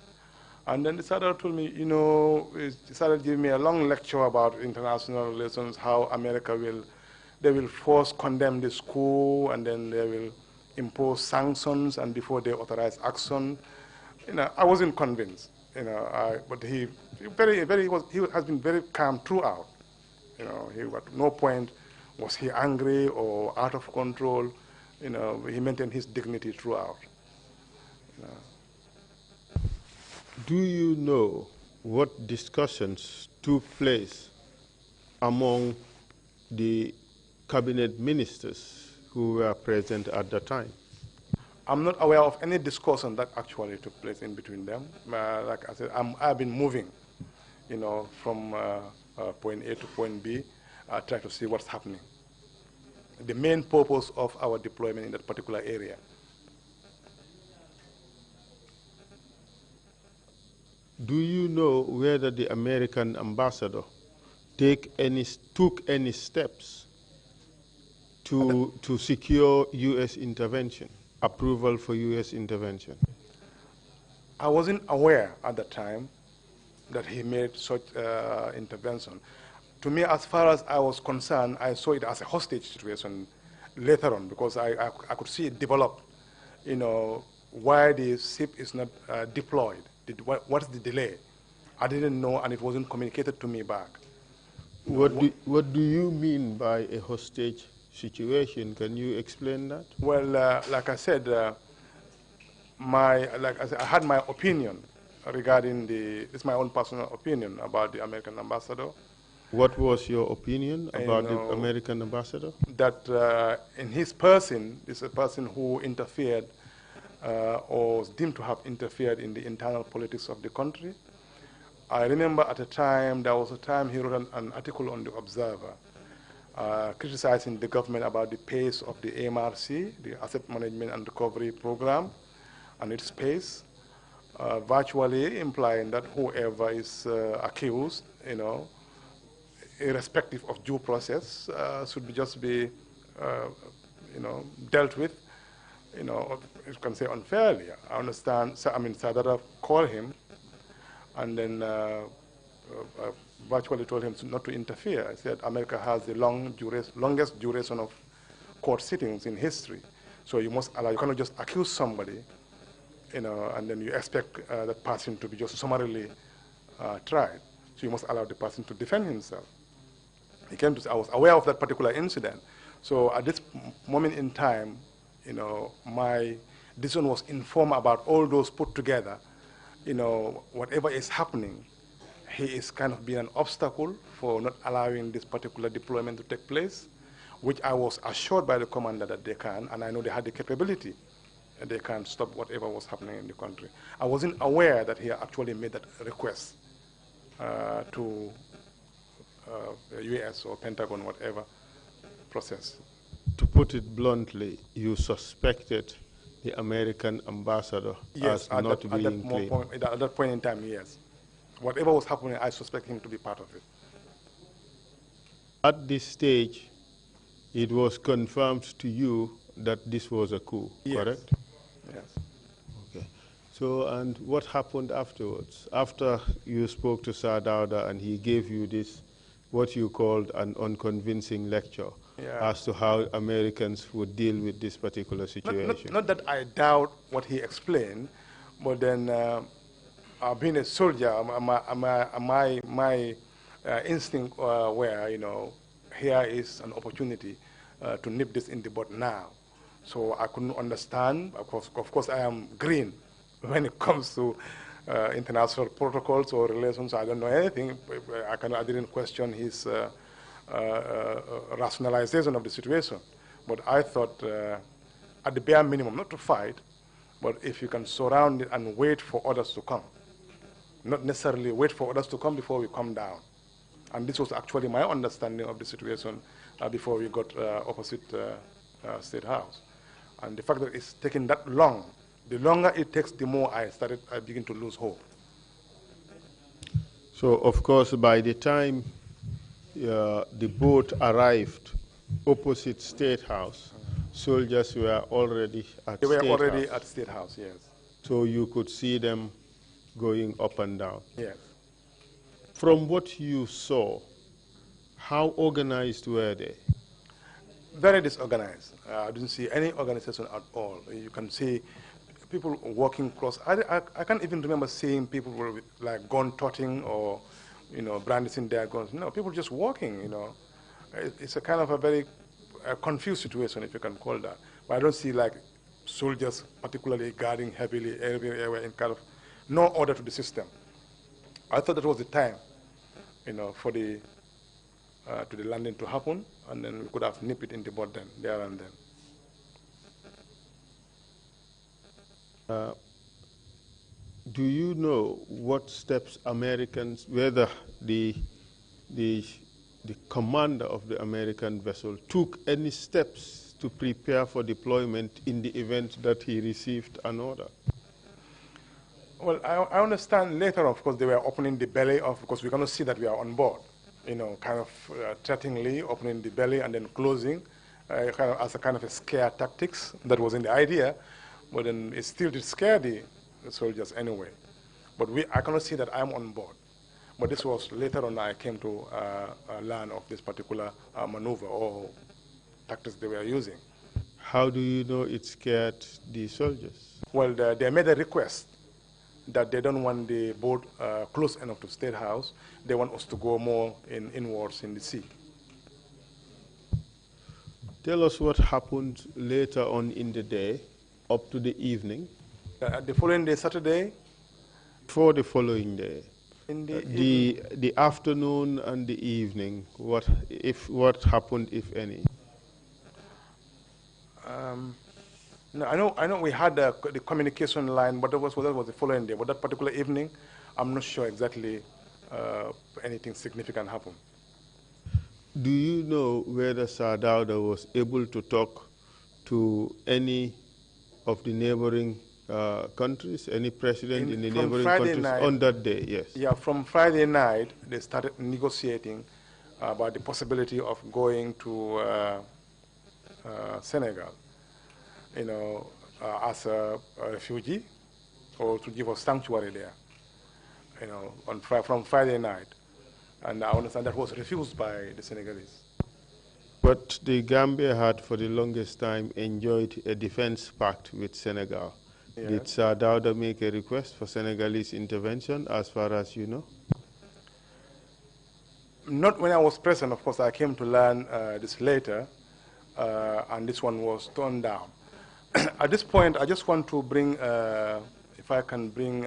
And then the Sadr told me, he started giving me a long lecture about international relations, how America they will first condemn the school, and then they will impose sanctions, and before they authorize action. I wasn't convinced. But he has been very calm throughout. At no point was he angry or out of control. He maintained his dignity throughout. Do you know what discussions took place among the cabinet ministers who were present at the time? I'm not aware of any discussion that actually took place in between them. Like I said, I've been moving, from point A to point B, try to see what's happening. The main purpose of our deployment in that particular area. Do you know whether the American ambassador took any steps to secure U.S. intervention, approval for U.S. intervention? I wasn't aware at the time that he made such intervention. To me, as far as I was concerned, I saw it as a hostage situation later on, because I could see it develop, why the ship is not deployed. What's the delay? I didn't know, and it wasn't communicated to me back. What do you mean by a hostage situation? Can you explain that? Well, like I said, I had my opinion regarding it's my own personal opinion about the American ambassador. What was your opinion about the American ambassador? That in his person, this is a person who interfered or was deemed to have interfered in the internal politics of the country. I remember at a time, there was a time he wrote an article on the Observer criticizing the government about the pace of the AMRC, the Asset Management and Recovery Program, and its pace, virtually implying that whoever is accused, irrespective of due process, should just be, dealt with, you can say unfairly. I understand. I mean, Sadara called him, and then virtually told him not to interfere. I said America has the longest duration of court sittings in history, so you must allow. You cannot just accuse somebody, and then you expect that person to be just summarily tried. So you must allow the person to defend himself. He came to say, I was aware of that particular incident. So at this moment in time, you know, my decision was informed about all those put together. You know, whatever is happening, he is kind of being an obstacle for not allowing this particular deployment to take place, which I was assured by the commander that they can, and I know they had the capability, and they can stop whatever was happening in the country. I wasn't aware that he actually made that request to US or Pentagon, whatever process. To put it bluntly, you suspected the American ambassador Yes, as not being clean. At that point in time, yes. Whatever was happening, I suspect him to be part of it. At this stage, it was confirmed to you that this was a coup, Yes. correct? Yes. Okay. So, and what happened afterwards? After you spoke to Sir Dawda and he gave you this, what you called an unconvincing lecture as to how Americans would deal with this particular situation. Not that I doubt what he explained, but then being a soldier, my instinct where, you know, here is an opportunity to nip this in the bud now. So I couldn't understand. Of course, I am green when it comes to international protocols or relations. I don't know anything. I didn't question his rationalization of the situation. But I thought, at the bare minimum, not to fight, but if you can surround it and wait for others to come. Not necessarily wait for others to come before we come down. And this was actually my understanding of the situation before we got opposite State House. And the fact that it's taking that long, the longer it takes, the more I begin to lose hope. So, of course, by the time the boat arrived opposite State House, soldiers were already at State House. They were already at State House, yes. So you could see them going up and down. Yes. From what you saw, how organized were they? Very disorganized. I didn't see any organization at all. You can see people walking across. I can't even remember seeing people with like gun toting or, you know, brandishing their guns. No, people just walking, you know. It's a kind of a very confused situation, if you can call that. But I don't see like soldiers particularly guarding heavily everywhere in kind of no order to the system. I thought that was the time, you know, for the to the landing to happen, and then we could have nipped it in the bud then, there and then. Do you know what steps Americans, whether the commander of the American vessel took any steps to prepare for deployment in the event that he received an order? Well, I understand later, of course, they were opening the belly of, because we're going to see that we are on board, you know, kind of threateningly opening the belly and then closing, kind of as a kind of a scare tactics. That wasn't the idea, but then it still did scare the soldiers anyway. But I cannot see that I'm on board. But this was later on I came to learn of this particular maneuver or tactics they were using. How do you know it scared the soldiers? Well, they made a request that they don't want the boat close enough to State House. They want us to go more inwards in the sea. Tell us what happened later on in the day, up to the evening. The following day, Saturday? For the following day. In the afternoon and the evening, what happened, if any? No, I know we had the communication line, but that was the following day. But that particular evening, I'm not sure exactly anything significant happened. Do you know whether Sir Dawda was able to talk to any of the neighboring countries, any president in the neighboring countries on that day? Yes. Yeah, from Friday night, they started negotiating about the possibility of going to Senegal, you know, as a refugee, or to give us sanctuary there, you know, from Friday night. And I understand that was refused by the Senegalese. But the Gambia had, for the longest time, enjoyed a defense pact with Senegal. Did Sir Dawda make a request for Senegalese intervention, as far as you know? Not when I was present, of course. I came to learn this later, and this one was turned down. At this point, I just want to bring, if I can bring,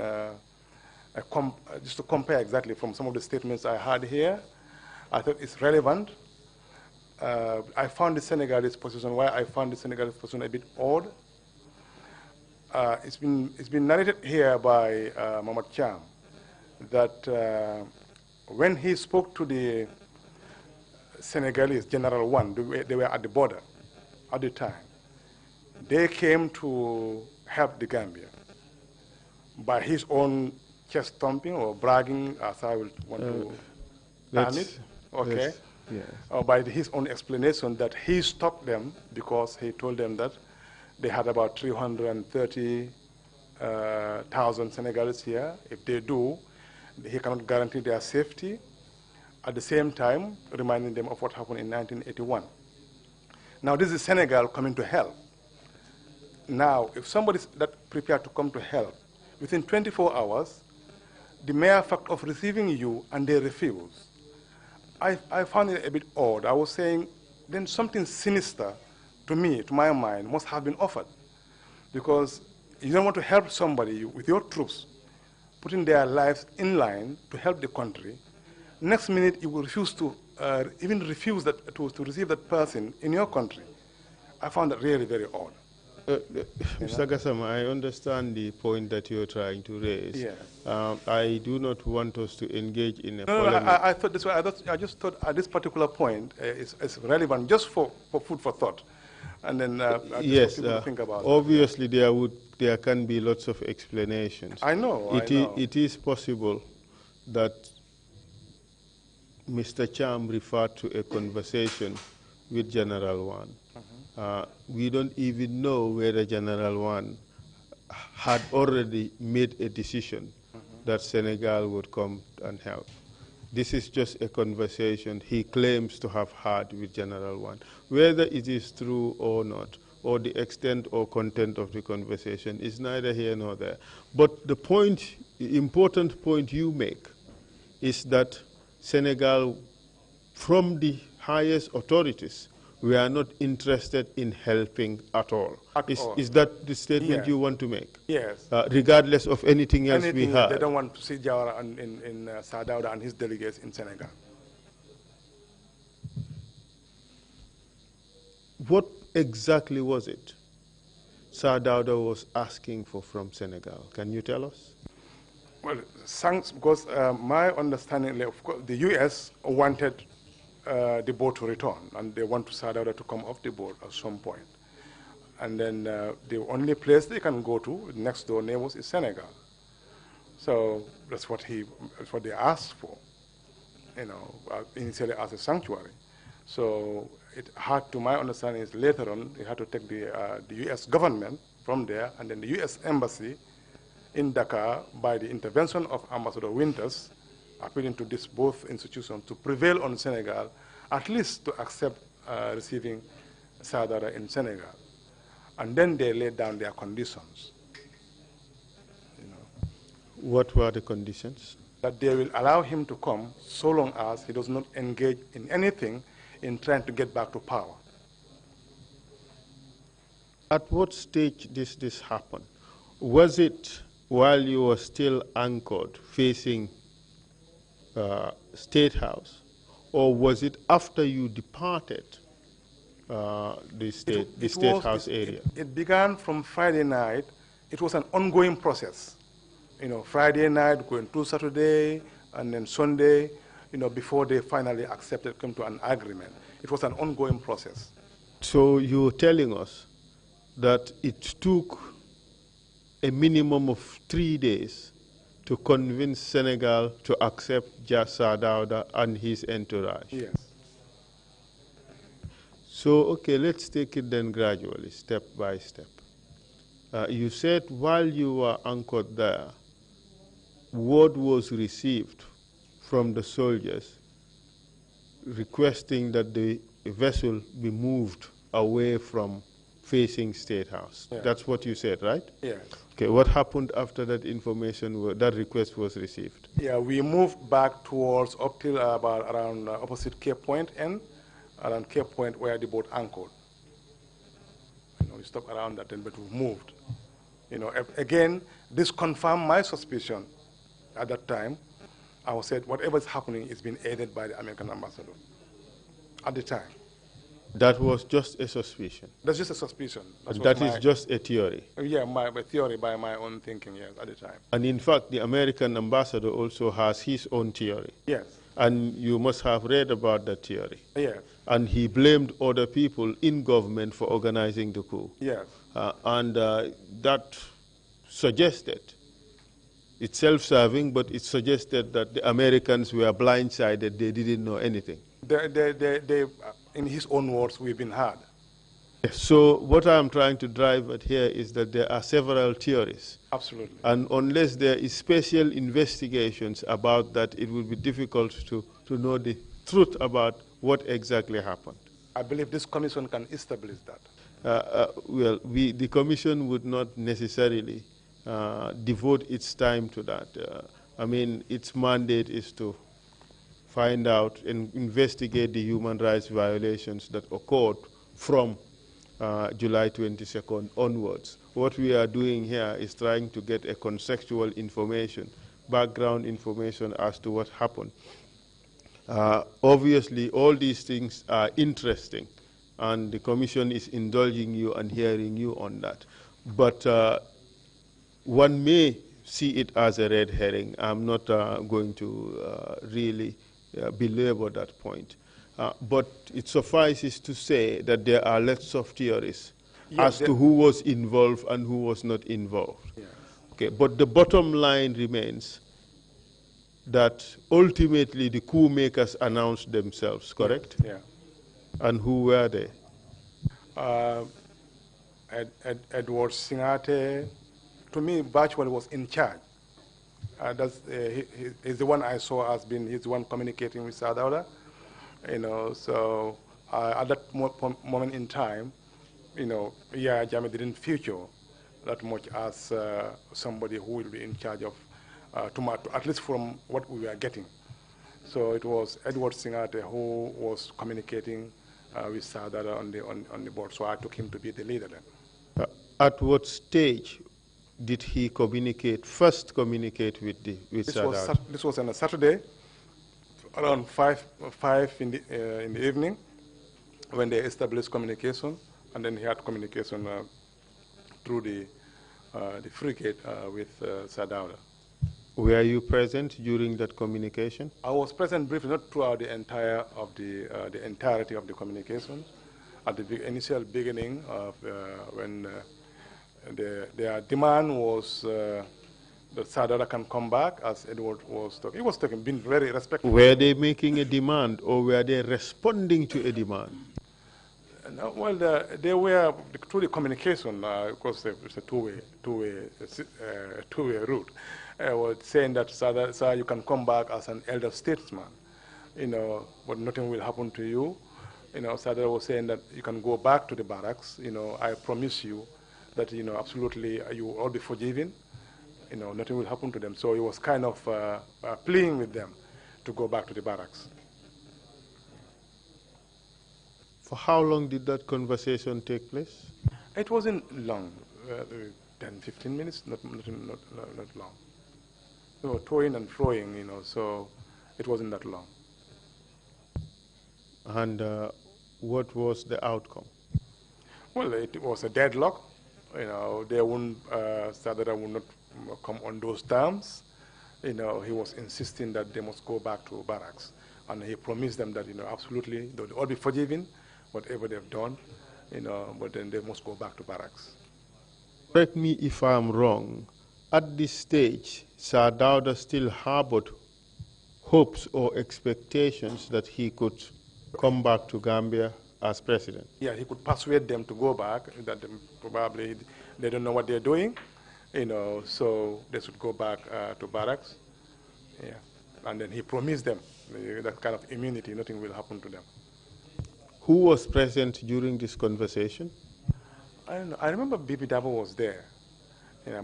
just to compare exactly from some of the statements I had here. I thought it's relevant. I found the Senegalese position, why I found the Senegalese position a bit odd. It's been narrated here by Mohamed Cham that when he spoke to the Senegalese General One, they were at the border at the time. They came to help the Gambia by his own chest thumping or bragging, as I would want to term it. Okay. Yes. By his own explanation that he stopped them because he told them that they had about 330,000 Senegalese here. If they do, he cannot guarantee their safety. At the same time, reminding them of what happened in 1981. Now, this is Senegal coming to help. Now, if somebody's that prepared to come to help, within 24 hours, the mere fact of receiving you and they refuse, I found it a bit odd. I was saying, then something sinister to me, to my mind, must have been offered. Because you don't want to help somebody with your troops, putting their lives in line to help the country. Next minute, you will refuse to, even refuse that, to receive that person in your country. I found that really very odd. Mr. Gassama, I understand the point that you're trying to raise. Yes. I do not want us to engage in a polemic. No, I thought this way. I just thought at this particular point is relevant just for food for thought. And then yes, people to think about obviously there can be lots of explanations. I know. It is possible that Mr. Cham referred to a conversation with General One. We don't even know whether General One had already made a decision that Senegal would come and help. This is just a conversation he claims to have had with General One. Whether it is true or not, or the extent or content of the conversation is neither here nor there. But the important point you make is that Senegal, from the highest authorities, we are not interested in helping at all. Is that the statement you want to make? Yes. Regardless of anything else we have. They don't want to see Jawara in Sir Dawda and his delegates in Senegal. What exactly was it Sir Dawda was asking for from Senegal? Can you tell us? Well, thanks, because my understanding, of course, the U.S. wanted the boat to return, and they want Sir Dawda to come off the boat at some point. And then the only place they can go to, next door neighbors, is Senegal. So that's what they asked for, initially as a sanctuary. So it had, to my understanding, is later on, they had to take the U.S. government from there, and then the U.S. embassy in Dakar, by the intervention of Ambassador Winters, appealing to these both institutions to prevail on Senegal, at least to accept receiving Sir Dawda in Senegal. And then they laid down their conditions. What were the conditions? That they will allow him to come so long as he does not engage in anything in trying to get back to power. At what stage did this happen? Was it while you were still anchored facing State House, or was it after you departed the State House area? It began from Friday night. It was an ongoing process. Friday night, going to Saturday, and then Sunday, before they finally accepted, come to an agreement. It was an ongoing process. So you're telling us that it took a minimum of 3 days to convince Senegal to accept Sir Dawda and his entourage? Yes. So, okay, let's take it then gradually, step by step. You said while you were anchored there, word was received from the soldiers requesting that the vessel be moved away from facing State House. Yeah. That's what you said, right? Yes. Okay, what happened after that that request was received? Yeah, we moved back towards up till about around opposite Cape Point and around Cape Point where the boat anchored. We stopped around that, but we moved. Again, this confirmed my suspicion at that time. I was said, whatever is happening is being aided by the American ambassador at the time. That was just a suspicion. That's just a suspicion. That is just a theory. Yeah, my theory by my own thinking, yes, at the time. And in fact, the American ambassador also has his own theory. Yes. And you must have read about that theory. Yes. And he blamed other people in government for organizing the coup. Yes. That suggested, it's self-serving, but it suggested that the Americans were blindsided, they didn't know anything. In his own words, we've been hard. So what I'm trying to drive at here is that there are several theories. Absolutely. And unless there is special investigations about that, it will be difficult to know the truth about what exactly happened. I believe this commission can establish that. The commission would not necessarily devote its time to that. Its mandate is to find out and investigate the human rights violations that occurred from July 22nd onwards. What we are doing here is trying to get a contextual information, background information as to what happened. Obviously, all these things are interesting, and the Commission is indulging you and hearing you on that. But one may see it as a red herring. I'm not going to really belabor that point. But it suffices to say that there are lots of theories as to who was involved and who was not involved. Yes. Okay, but the bottom line remains that ultimately the coup makers announced themselves, correct? Yeah. And who were they? Edward Singate, to me, virtually was in charge. He's the one I saw as being, he's the one communicating with Sadauda. So at that moment in time, Jammeh didn't feature that much as somebody who will be in charge of, at least from what we were getting. So it was Edward Singate who was communicating with Sadauda on the board. So I took him to be the leader then. At what stage did he first communicate with Sadauda? This was on a Saturday, around 5 in the evening, when they established communication, and then he had communication through the frigate with Sadauda. Were you present during that communication? I was present briefly, not throughout the entirety of the communication. At the initial beginning of when their demand was that Sadauda can come back, as Edward was talking. He was talking, being very respectful. Were they making a demand, or were they responding to a demand? No, well, they were through the communication. Of course, it's a two-way route. Was saying that, sir, you can come back as an elder statesman, but nothing will happen to you. Sadauda was saying that you can go back to the barracks. I promise you that, absolutely you will all be forgiven. Nothing will happen to them. So he was kind of pleading with them to go back to the barracks. For how long did that conversation take place? It wasn't long, 10, 15 minutes, not long. They were toing and froing, so it wasn't that long. And what was the outcome? Well, it was a deadlock. They wouldn't, Sadauda would not come on those terms. He was insisting that they must go back to barracks. And he promised them that, absolutely, they'll all be forgiven, whatever they've done, but then they must go back to barracks. Correct me if I'm wrong. At this stage, Sadauda still harbored hopes or expectations that he could come back to Gambia as president. Yeah, he could persuade them to go back, that probably they don't know what they're doing, so they should go back to barracks. Yeah. And then he promised them that kind of immunity, nothing will happen to them. Who was present during this conversation? I don't know. I remember Bibi Dabo was there,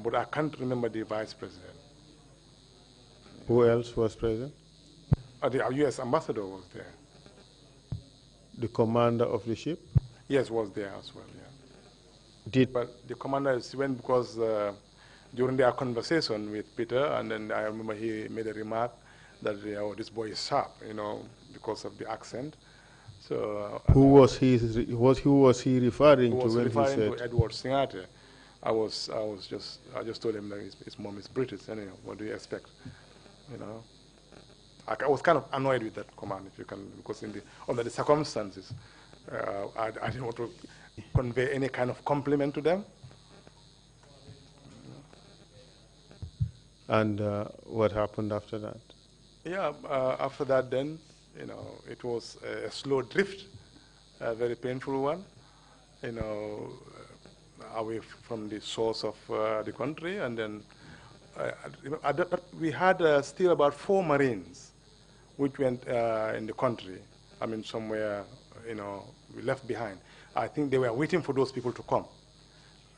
but I can't remember the vice president. Who else was present? The U.S. ambassador was there. The commander of the ship? Yes, was there as well, yeah. Did But the commander went because during their conversation with Peter, and then I remember he made a remark that oh, this boy is sharp, because of the accent. So who was he referring to was when he referring said? to Edward Singate. I just told him that his mom is British. Anyway, what do you expect? I was kind of annoyed with that command, if you can, because under the circumstances, I didn't want to convey any kind of compliment to them. And what happened after that? Yeah, after that then, it was a slow drift, a very painful one, away from the source of the country. And then we had still about 4 Marines which went in the country. I mean, somewhere, we left behind. I think they were waiting for those people to come.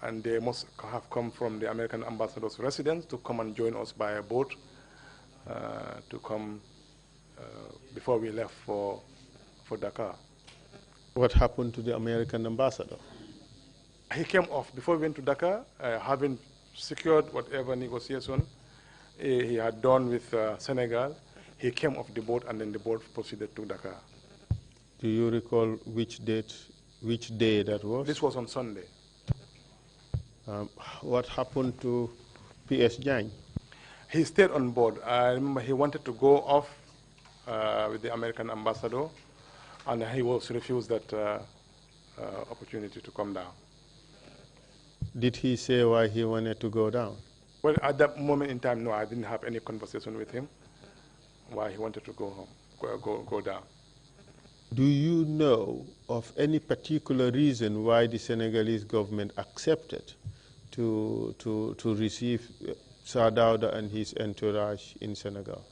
And they must have come from the American ambassador's residence to come and join us by a boat to come before we left for Dakar. What happened to the American ambassador? He came off before we went to Dakar, having secured whatever negotiation he had done with Senegal. He came off the boat, and then the boat proceeded to Dakar. Do you recall which day that was? This was on Sunday. What happened to P.S. Jang? He stayed on board. I remember he wanted to go off with the American ambassador, and he was refused that opportunity to come down. Did he say why he wanted to go down? Well, at that moment in time, no, I didn't have any conversation with him why he wanted to go home, go down. Do you know of any particular reason why the Senegalese government accepted to receive Sir Dawda and his entourage in Senegal?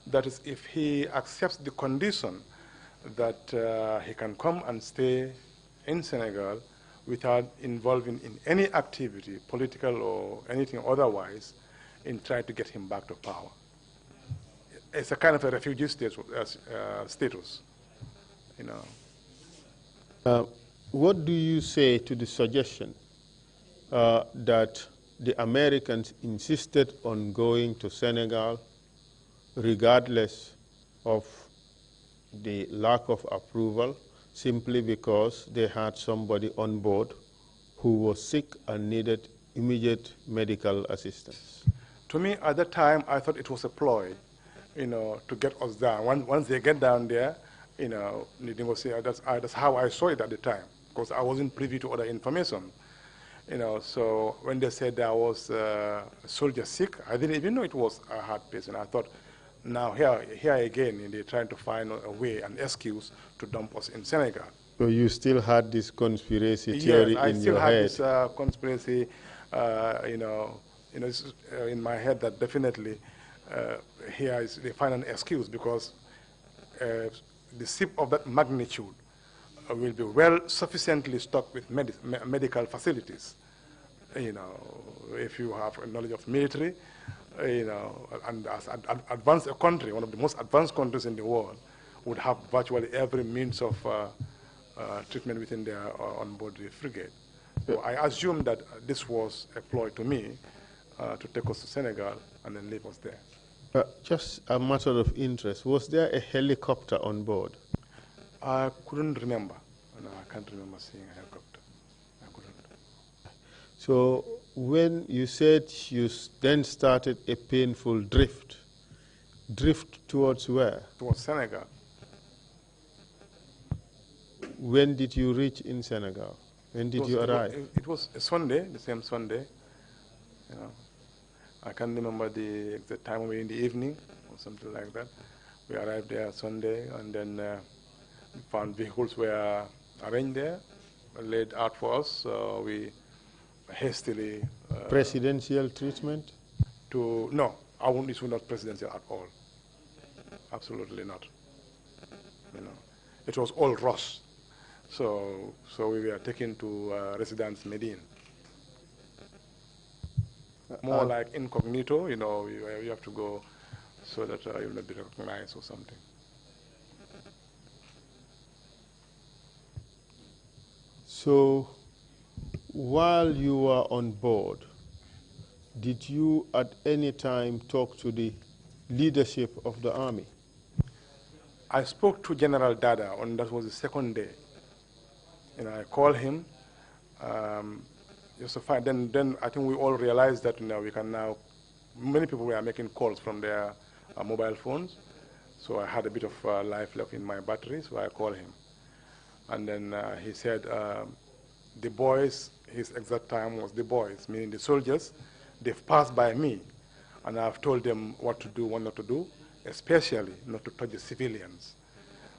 That is, if he accepts the condition that he can come and stay in Senegal without involving in any activity, political or anything otherwise, in trying to get him back to power. It's a kind of a refugee status, What do you say to the suggestion that the Americans insisted on going to Senegal regardless of the lack of approval, simply because they had somebody on board who was sick and needed immediate medical assistance? To me, at that time, I thought it was a ploy, to get us down. Once they get down there, the negotiators, that's how I saw it at the time, because I wasn't privy to other information. So when they said there was a soldier sick, I didn't even know it was a heart patient. I thought, now here again, they're trying to find a way, an excuse to dump us in Senegal. So you still had this conspiracy theory in your head? Yes, I still had this conspiracy, in my head that definitely they find an excuse, because the ship of that magnitude will be well sufficiently stocked with medical facilities. If you have a knowledge of military, and as advanced a country, one of the most advanced countries in the world, would have virtually every means of treatment within their onboard the frigate. So I assume that this was a ploy to me to take us to Senegal and then leave us there. Just a matter of interest, was there a helicopter on board? I couldn't remember. No, I can't remember seeing a helicopter. I couldn't. So when you said you then started a painful drift towards where? Towards Senegal. When did you reach in Senegal? When did you arrive? It was a Sunday, the same Sunday. I can't remember the exact time, maybe in the evening or something like that. We arrived there Sunday, and then we found vehicles were arranged there, laid out for us. So we hastily... Presidential treatment? No, this was not presidential at all. Absolutely not. It was all rush. So we were taken to Residence Medine. More like incognito, you know, you have to go so that you'll not be recognized or something. So while you were on board, did you at any time talk to the leadership of the army? I spoke to General Dada on that was the second day. And I called him just to find. Then I think we all realized that we can now. Many people were making calls from their mobile phones, so I had a bit of life left in my battery. So I called him, and then he said the boys. His exact time was the boys, meaning the soldiers. They've passed by me, and I've told them what to do, what not to do, especially not to touch the civilians.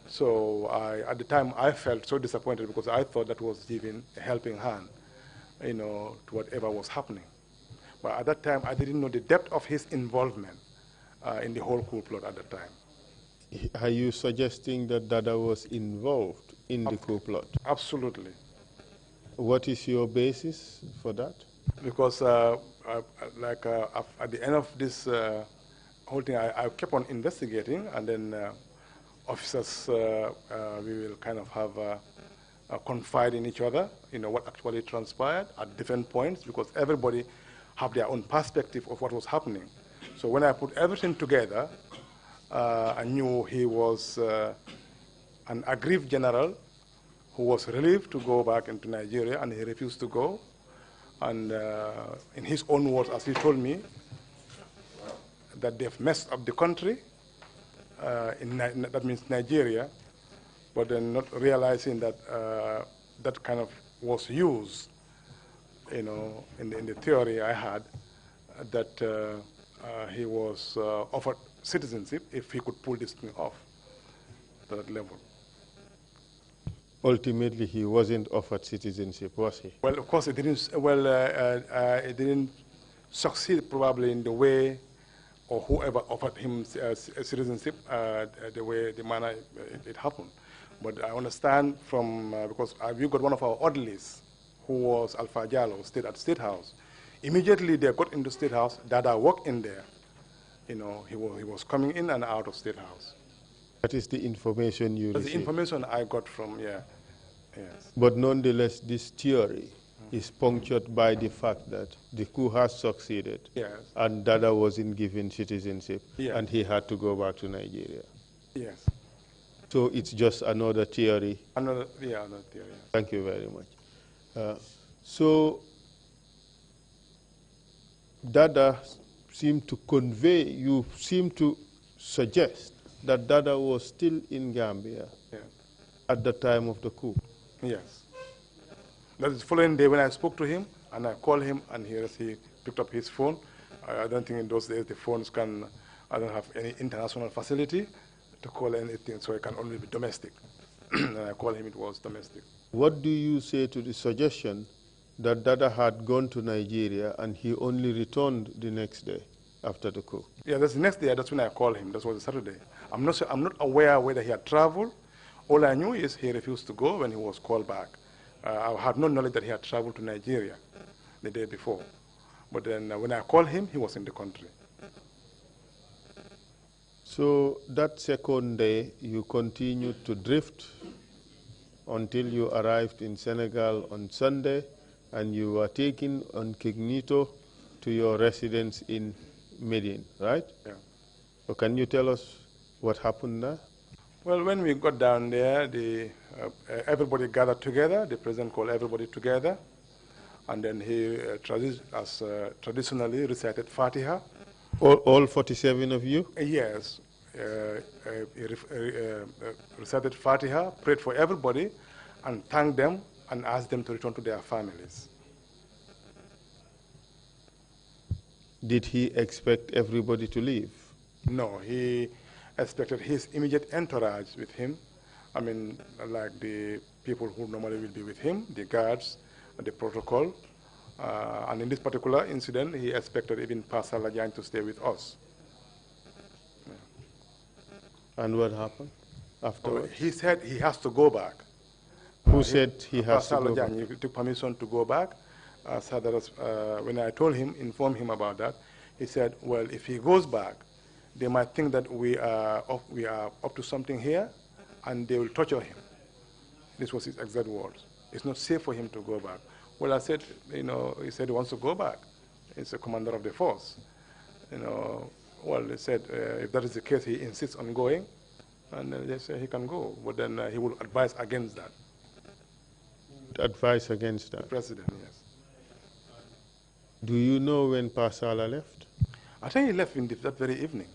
So at the time, I felt so disappointed because I thought that was giving a helping hand, to whatever was happening. But at that time, I didn't know the depth of his involvement in the whole coup plot at that time. Are you suggesting that Dada was involved in the coup plot? Absolutely. What is your basis for that? Because at the end of this whole thing, I kept on investigating, and then officers, we will kind of have confide in each other, what actually transpired at different points, because everybody have their own perspective of what was happening. So when I put everything together, I knew he was an aggrieved general who was relieved to go back into Nigeria, and he refused to go. And in his own words, as he told me, that they've messed up the country, that means Nigeria, but then not realizing that that kind of was used, in the theory I had, that he was offered citizenship if he could pull this thing off to that level. Ultimately, he wasn't offered citizenship, was he? Well, of course, it didn't. Well, it didn't succeed probably in the way, or whoever offered him citizenship, the manner it happened. But I understand from because we got one of our orderlies, who was Alpha Jallo, stayed at State House. Immediately they got into State House. Dada walked in there. He was coming in and out of State House. That is the information you received? The information I got from, yes. But nonetheless, this theory is punctured by the fact that the coup has succeeded, yes, and Dada wasn't given citizenship, yes, and he had to go back to Nigeria. Yes. So it's just another theory? Another theory. Yes. Thank you very much. So Dada seemed to convey, you seem to suggest that Dada was still in Gambia, yes, at the time of the coup. Yes. That is the following day when I spoke to him, and I called him, and he picked up his phone. I don't think in those days the phones I don't have any international facility to call anything, so it can only be domestic. And I called him, it was domestic. What do you say to the suggestion that Dada had gone to Nigeria and he only returned the next day after the coup? Yeah, that's the next day. That's when I called him. That was a Saturday. I'm not aware whether he had traveled. All I knew is he refused to go when he was called back. I had no knowledge that he had traveled to Nigeria the day before. But then when I called him, he was in the country. So that second day, you continued to drift until you arrived in Senegal on Sunday, and you were taken incognito to your residence in Medine, right? Yeah. So can you tell us what happened there? Well, when we got down there, everybody gathered together. The president called everybody together, and then he traditionally recited Fatiha. All 47 of you? Yes. He recited Fatiha, prayed for everybody, and thanked them and asked them to return to their families. Did he expect everybody to leave? No, he expected his immediate entourage with him. I mean, like the people who normally will be with him, the guards, the protocol. And in this particular incident, he expected even Pastor Lajan to stay with us. And what happened afterwards? He said he has to go back. Who said he has to go back? He took permission to go back. So that was, when I told him, informed him about that, he said, well, if he goes back, they might think that we are up to something here, and they will torture him. This was his exact words. It's not safe for him to go back. Well, I said, he said he wants to go back. He's a commander of the force. Well, they said, if that is the case, he insists on going, and they say he can go. But then he will advise against that. Advise against that? The president, yes. Do you know when Pasala left? I think he left that very evening.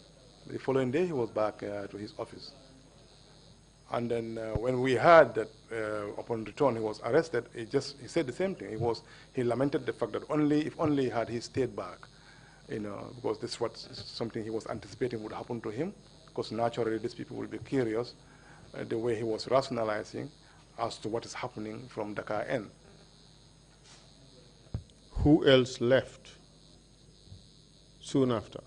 The following day, he was back to his office. And then when we heard that upon return he was arrested, he said the same thing. He lamented the fact that if only had he stayed back, because this was something he was anticipating would happen to him, because naturally these people will be curious the way he was rationalizing as to what is happening from Dakar end. Who else left soon after?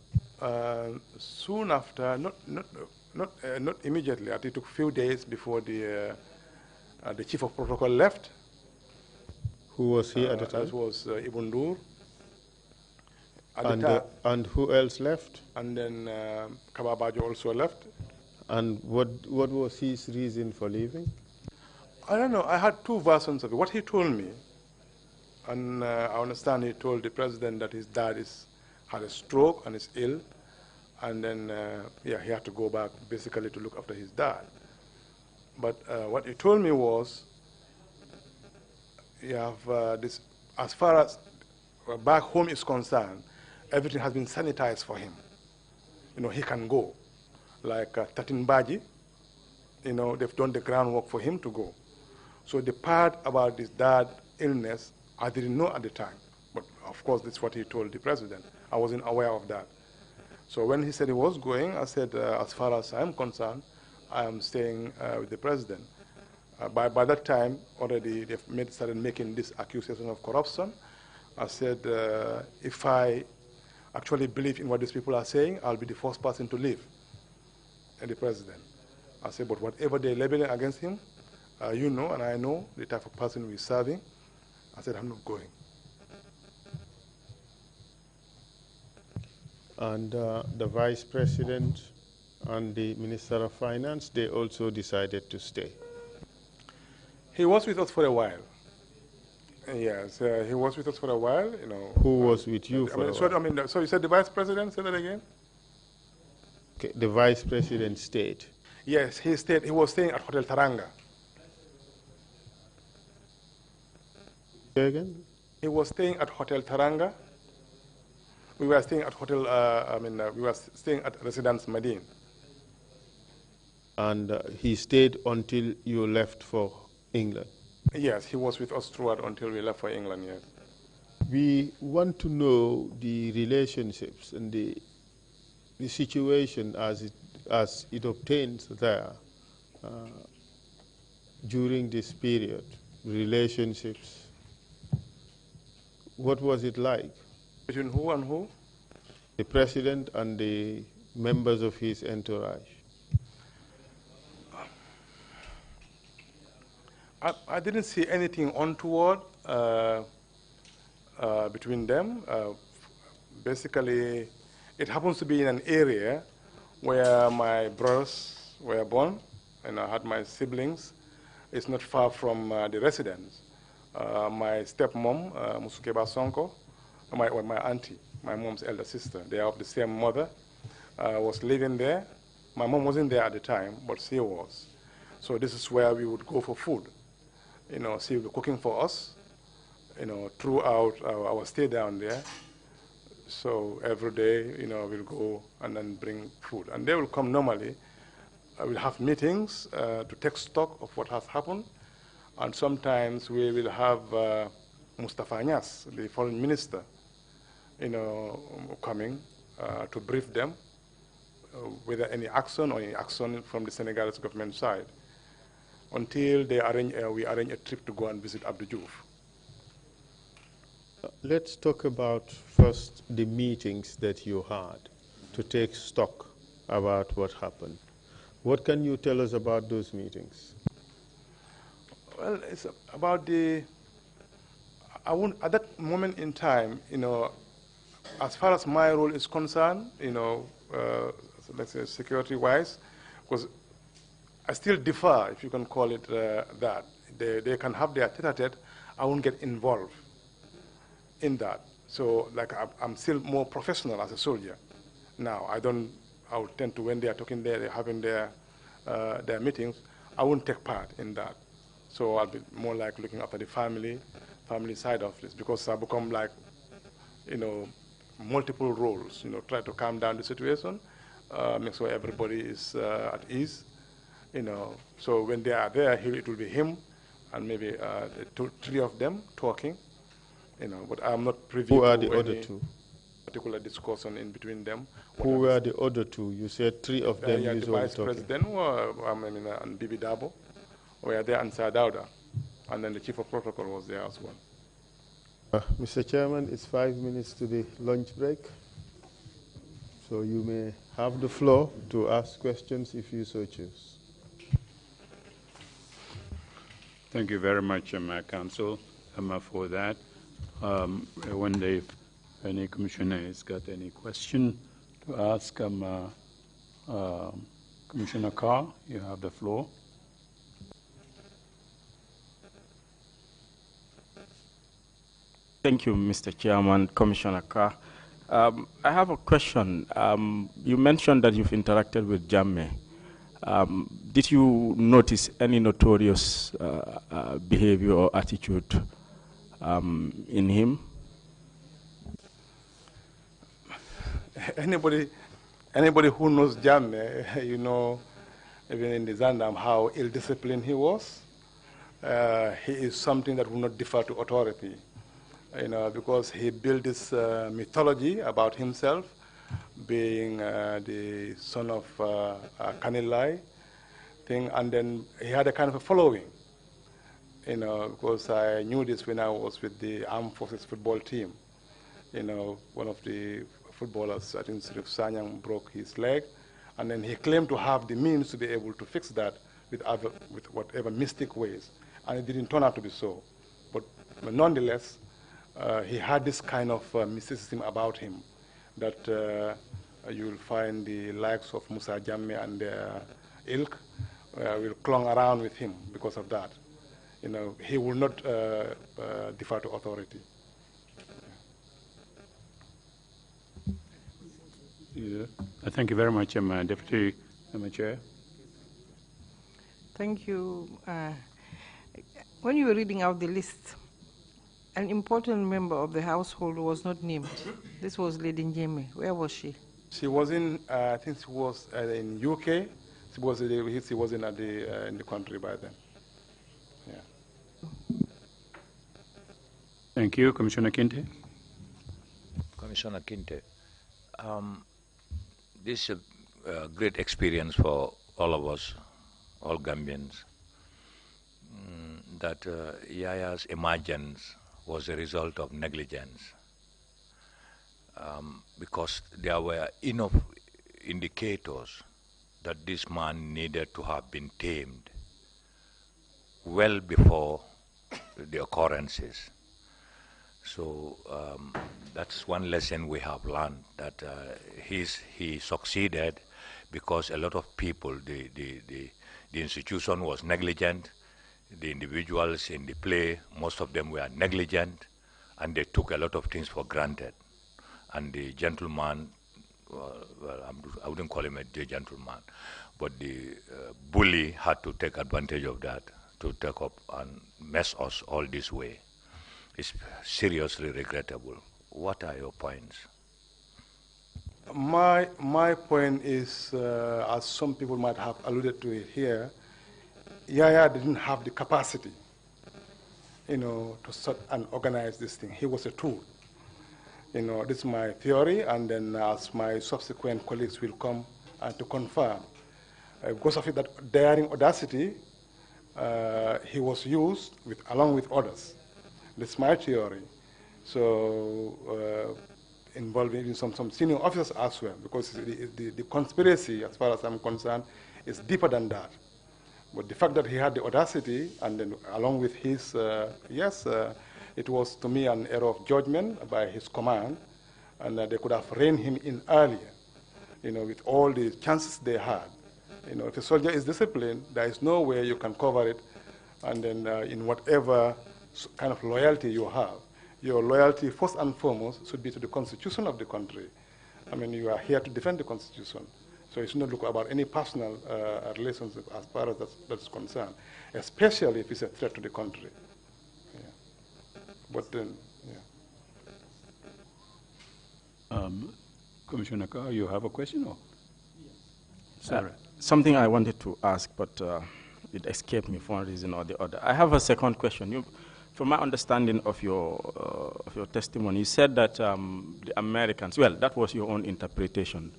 Soon after, not immediately. I think it took a few days before the chief of protocol left. Who was he at the time? That was Ibn Dur. And who else left? And then Kababajo also left. And what was his reason for leaving? I don't know. I had two versions of it. What he told me, and I understand he told the president that his dad had a stroke and is ill, and then he had to go back basically to look after his dad. But what he told me was, you have this, as far as back home is concerned, everything has been sanitized for him. He can go. Like Tatin Baji, they've done the groundwork for him to go. So the part about his dad's illness, I didn't know at the time. But of course, that's what he told the president. I wasn't aware of that. So when he said he was going, I said, as far as I'm concerned, I am staying with the president. By that time, already they've started making this accusation of corruption. I said, if I actually believe in what these people are saying, I'll be the first person to leave, and the president. I said, but whatever they're labeling against him, and I know the type of person we're serving. I said, I'm not going. And the vice president and the minister of finance, they also decided to stay. He was with us for a while. Yes, he was with us for a while. Who was with you for a while? So you said the vice president? Say that again. Okay, the vice president stayed. Yes, he stayed. He was staying at Hotel Taranga. Say again? He was staying at Hotel Taranga. We were staying at we were staying at Residence Madine. And he stayed until you left for England? Yes, he was with us throughout until we left for England, yes. We want to know the relationships and the situation as it obtains there during this period, relationships. What was it like? Between who and who? The president and the members of his entourage. I didn't see anything untoward between them. Basically, it happens to be in an area where my brothers were born, and I had my siblings. It's not far from the residence. My stepmom, Musukeba Sonko, my auntie, my mom's elder sister, they are of the same mother, was living there. My mom wasn't there at the time, but she was. So this is where we would go for food. She would be cooking for us, throughout our stay down there. So every day, we'll go and then bring food. And they will come normally. We'll have meetings to take stock of what has happened. And sometimes we will have Mustafa Anyas, the foreign minister, coming to brief them whether any action or any action from the Senegalese government side, until we arrange a trip to go and visit Abdou Diouf. Let's talk about first the meetings that you had to take stock about what happened. What can you tell us about those meetings? Well, it's about the, I won't, at that moment in time, as far as my role is concerned, let's say security-wise, because I still differ, if you can call it that. They can have their tete-a-tete. I won't get involved in that. So, like, I'm still more professional as a soldier. Now, I would tend to, when they are talking there, they're having their meetings, I won't take part in that. So I'll be more like looking after the family side of this, because I become like, multiple roles, try to calm down the situation, make sure everybody is at ease, So when they are there, it will be him and maybe three of them talking, but I'm not privy Who are to the other any two? particular discussion in between them. Who were the other two? You said three of them Yeah, the usually vice talking. president, and Bibi Dabo were there, and Sadauda, and then the chief of protocol was there as well. Mr. Chairman, it's 5 minutes to the lunch break. So you may have the floor to ask questions if you so choose. Thank you very much, Council, for that. When any commissioner has got any question to ask, Commissioner Carr, you have the floor. Thank you, Mr. Chairman, Commissioner Carr. I have a question. You mentioned that you've interacted with Jammeh. Did you notice any notorious behavior or attitude in him? Anybody who knows Jammeh, even in the Zandam, how ill-disciplined he was. He is something that will not defer to authority, because he built this mythology about himself, being the son of Kanilai thing, and then he had a kind of a following, because I knew this when I was with the Armed Forces football team. One of the footballers, I think Sirif Sanyang, broke his leg, and then he claimed to have the means to be able to fix that with whatever mystic ways, and it didn't turn out to be so. But nonetheless, he had this kind of mysticism about him that you will find the likes of Musa Jammeh and ilk will clung around with him because of that. He will not defer to authority. Yeah. Thank you very much, Deputy Chair. Thank you. When you were reading out the list, an important member of the household was not named. This was Lady Njeme. Where was she? She was in, I think she was in UK. She wasn't in the country by then. Yeah. Thank you. Commissioner Kinte. Commissioner Kinte, this is a great experience for all of us, all Gambians, that Yaya's emergence was a result of negligence, because there were enough indicators that this man needed to have been tamed well before the occurrences. So that's one lesson we have learned, that he succeeded because a lot of people, the institution was negligent, the individuals in the play, most of them were negligent, and they took a lot of things for granted. And the gentleman, well, I wouldn't call him a gentleman, but the bully had to take advantage of that to take up and mess us all this way. It's seriously regrettable. What are your points? My point is, as some people might have alluded to it here, Yaya didn't have the capacity, to sort and organize this thing. He was a tool. This is my theory, and then as my subsequent colleagues will come to confirm. Because of it, that daring audacity, he was used along with others. That's my theory. So involving some senior officers as well, because the conspiracy, as far as I'm concerned, is deeper than that. But the fact that he had the audacity, and then along with his, it was to me an error of judgment by his command, and they could have reined him in earlier, with all the chances they had. If a soldier is disciplined, there is no way you can cover it, and then in whatever kind of loyalty you have. Your loyalty, first and foremost, should be to the Constitution of the country. I mean, you are here to defend the Constitution. So you should not look about any personal relationship as far as that's concerned, especially if it's a threat to the country. Yeah. But then, yeah. Commissioner Carr, you have a question? Or? Sorry. Something I wanted to ask, but it escaped me for one reason or the other. I have a second question. From my understanding of your testimony, you said that the Americans, well, that was your own interpretation.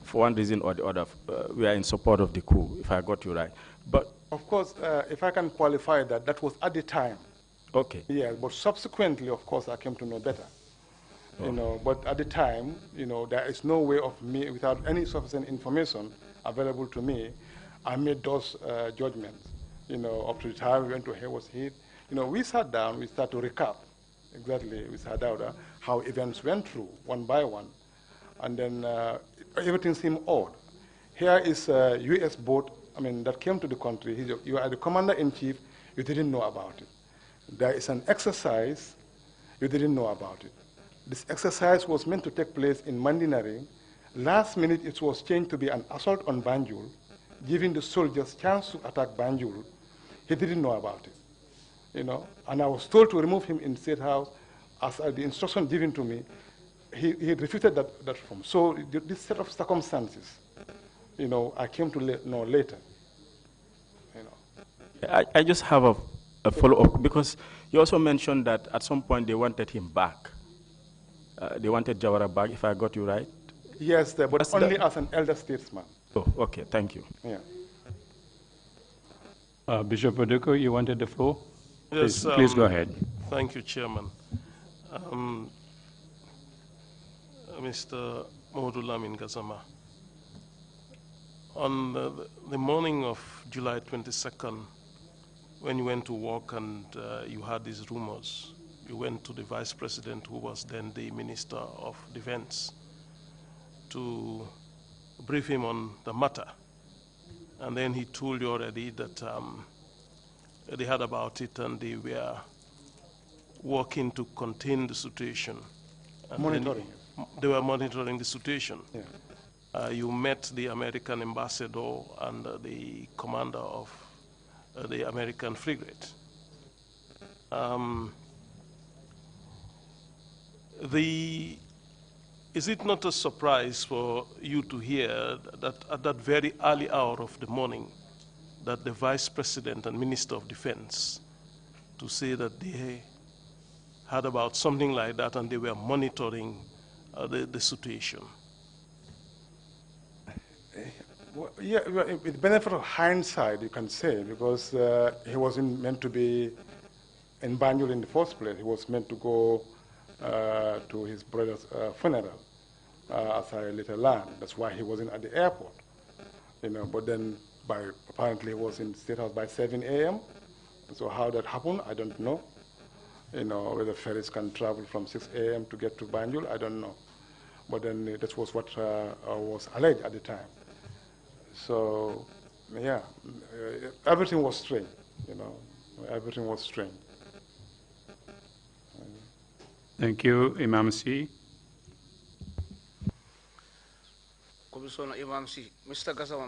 For one reason or the other, we are in support of the coup, if I got you right. But of course, if I can qualify that, that was at the time. Okay. Yeah, but subsequently, of course, I came to know better. Oh. But at the time, there is no way of me, without any sufficient information available to me, I made those judgments. Up to the time we went to Hayward's Heath, we sat down, we started to recap exactly, we sat down how events went through one by one. And then everything seemed odd. Here is a U.S. boat, that came to the country. You are the commander-in-chief, you didn't know about it. There is an exercise, you didn't know about it. This exercise was meant to take place in Mandinari. Last minute, it was changed to be an assault on Banjul, giving the soldiers chance to attack Banjul. He didn't know about it. And I was told to remove him in State House as the instruction given to me. He refuted that form. So this set of circumstances, I came to know later. I just have a follow-up, because you also mentioned that at some point they wanted him back. They wanted Jawara back, if I got you right? Yes, but only as an elder statesman. Oh, okay, thank you. Yeah. Bishop Oduko, you wanted the floor? Yes, please go ahead. Thank you, Chairman. Mr. Modu Lamin Gazama, on the morning of July 22nd, when you went to work and you had these rumors, you went to the Vice President, who was then the Minister of Defense, to brief him on the matter. And then he told you already that they heard about it and they were working to contain the situation. And monitoring. They were monitoring the situation. Yeah. You met the American ambassador and the commander of the American frigate. Is it not a surprise for you to hear that at that very early hour of the morning, that the Vice President and Minister of Defense to say that they heard about something like that and they were monitoring the situation? Well, yeah, with the benefit of hindsight, you can say, because he wasn't meant to be in Banjul in the first place. He was meant to go to his brother's funeral, as I later learned. That's why he wasn't at the airport. But then apparently he was in the State House by 7 a.m. So how that happened, I don't know. Whether ferries can travel from 6 a.m. to get to Banjul, I don't know. But then that was what was alleged at the time. So, yeah, everything was strange, everything was strange. Thank you, Imam C. Commissioner Imam C. Mr. Gassama,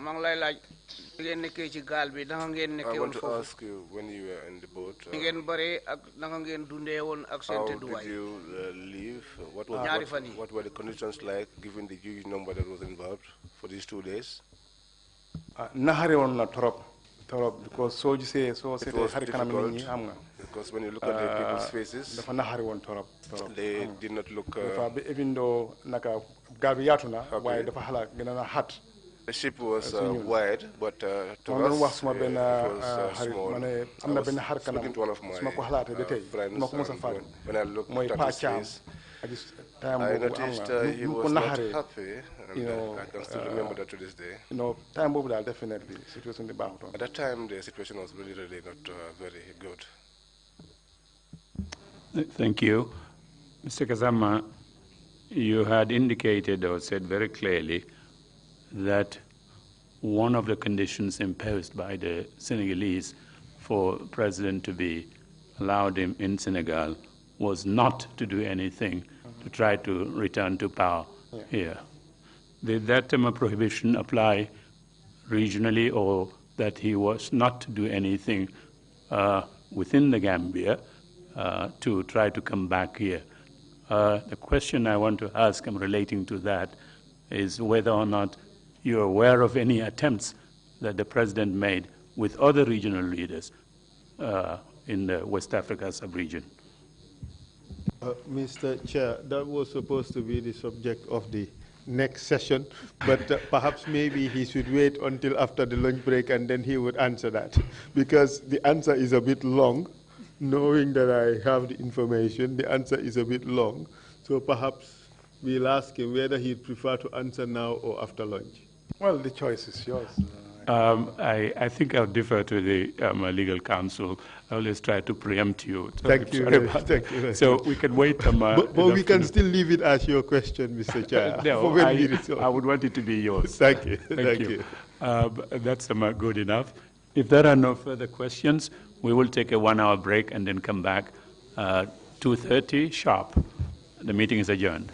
I want to ask you, when you were in the boat, how did you leave? What were the conditions like, given the huge number that was involved for these 2 days? Nahari on na torop, because so you say so. It was difficult because when you look at the people's faces, they did not look. Even though naka gabi yatuna, why the fahala gina hat. The ship was wide, but to us it was small. Speaking to one of my friends, when I looked at his face, I noticed he was not happy, and I can still remember that to this day. Definitely, situation the At that time, the situation was really, really not very good. Thank you. Mr. Kazama, you had indicated or said very clearly that one of the conditions imposed by the Senegalese for president to be allowed in Senegal was not to do anything to try to return to power here. Did that prohibition apply regionally, or that he was not to do anything within the Gambia to try to come back here? The question I want to ask relating to that is whether or not you're aware of any attempts that the president made with other regional leaders in the West Africa sub-region. Mr. Chair, that was supposed to be the subject of the next session, but perhaps maybe he should wait until after the lunch break and then he would answer that, because the answer is a bit long. Knowing that I have the information, the answer is a bit long, so perhaps we'll ask him whether he'd prefer to answer now or after lunch. Well, the choice is yours. I think I'll defer to the legal counsel. I always try to preempt you. Thank you. Thank you. So we can wait. But we can still leave it as your question, Mr. Chair. No, I would want it to be yours. Thank you. Thank you. That's good enough. If there are no further questions, we will take a 1-hour break and then come back 2:30 sharp. The meeting is adjourned.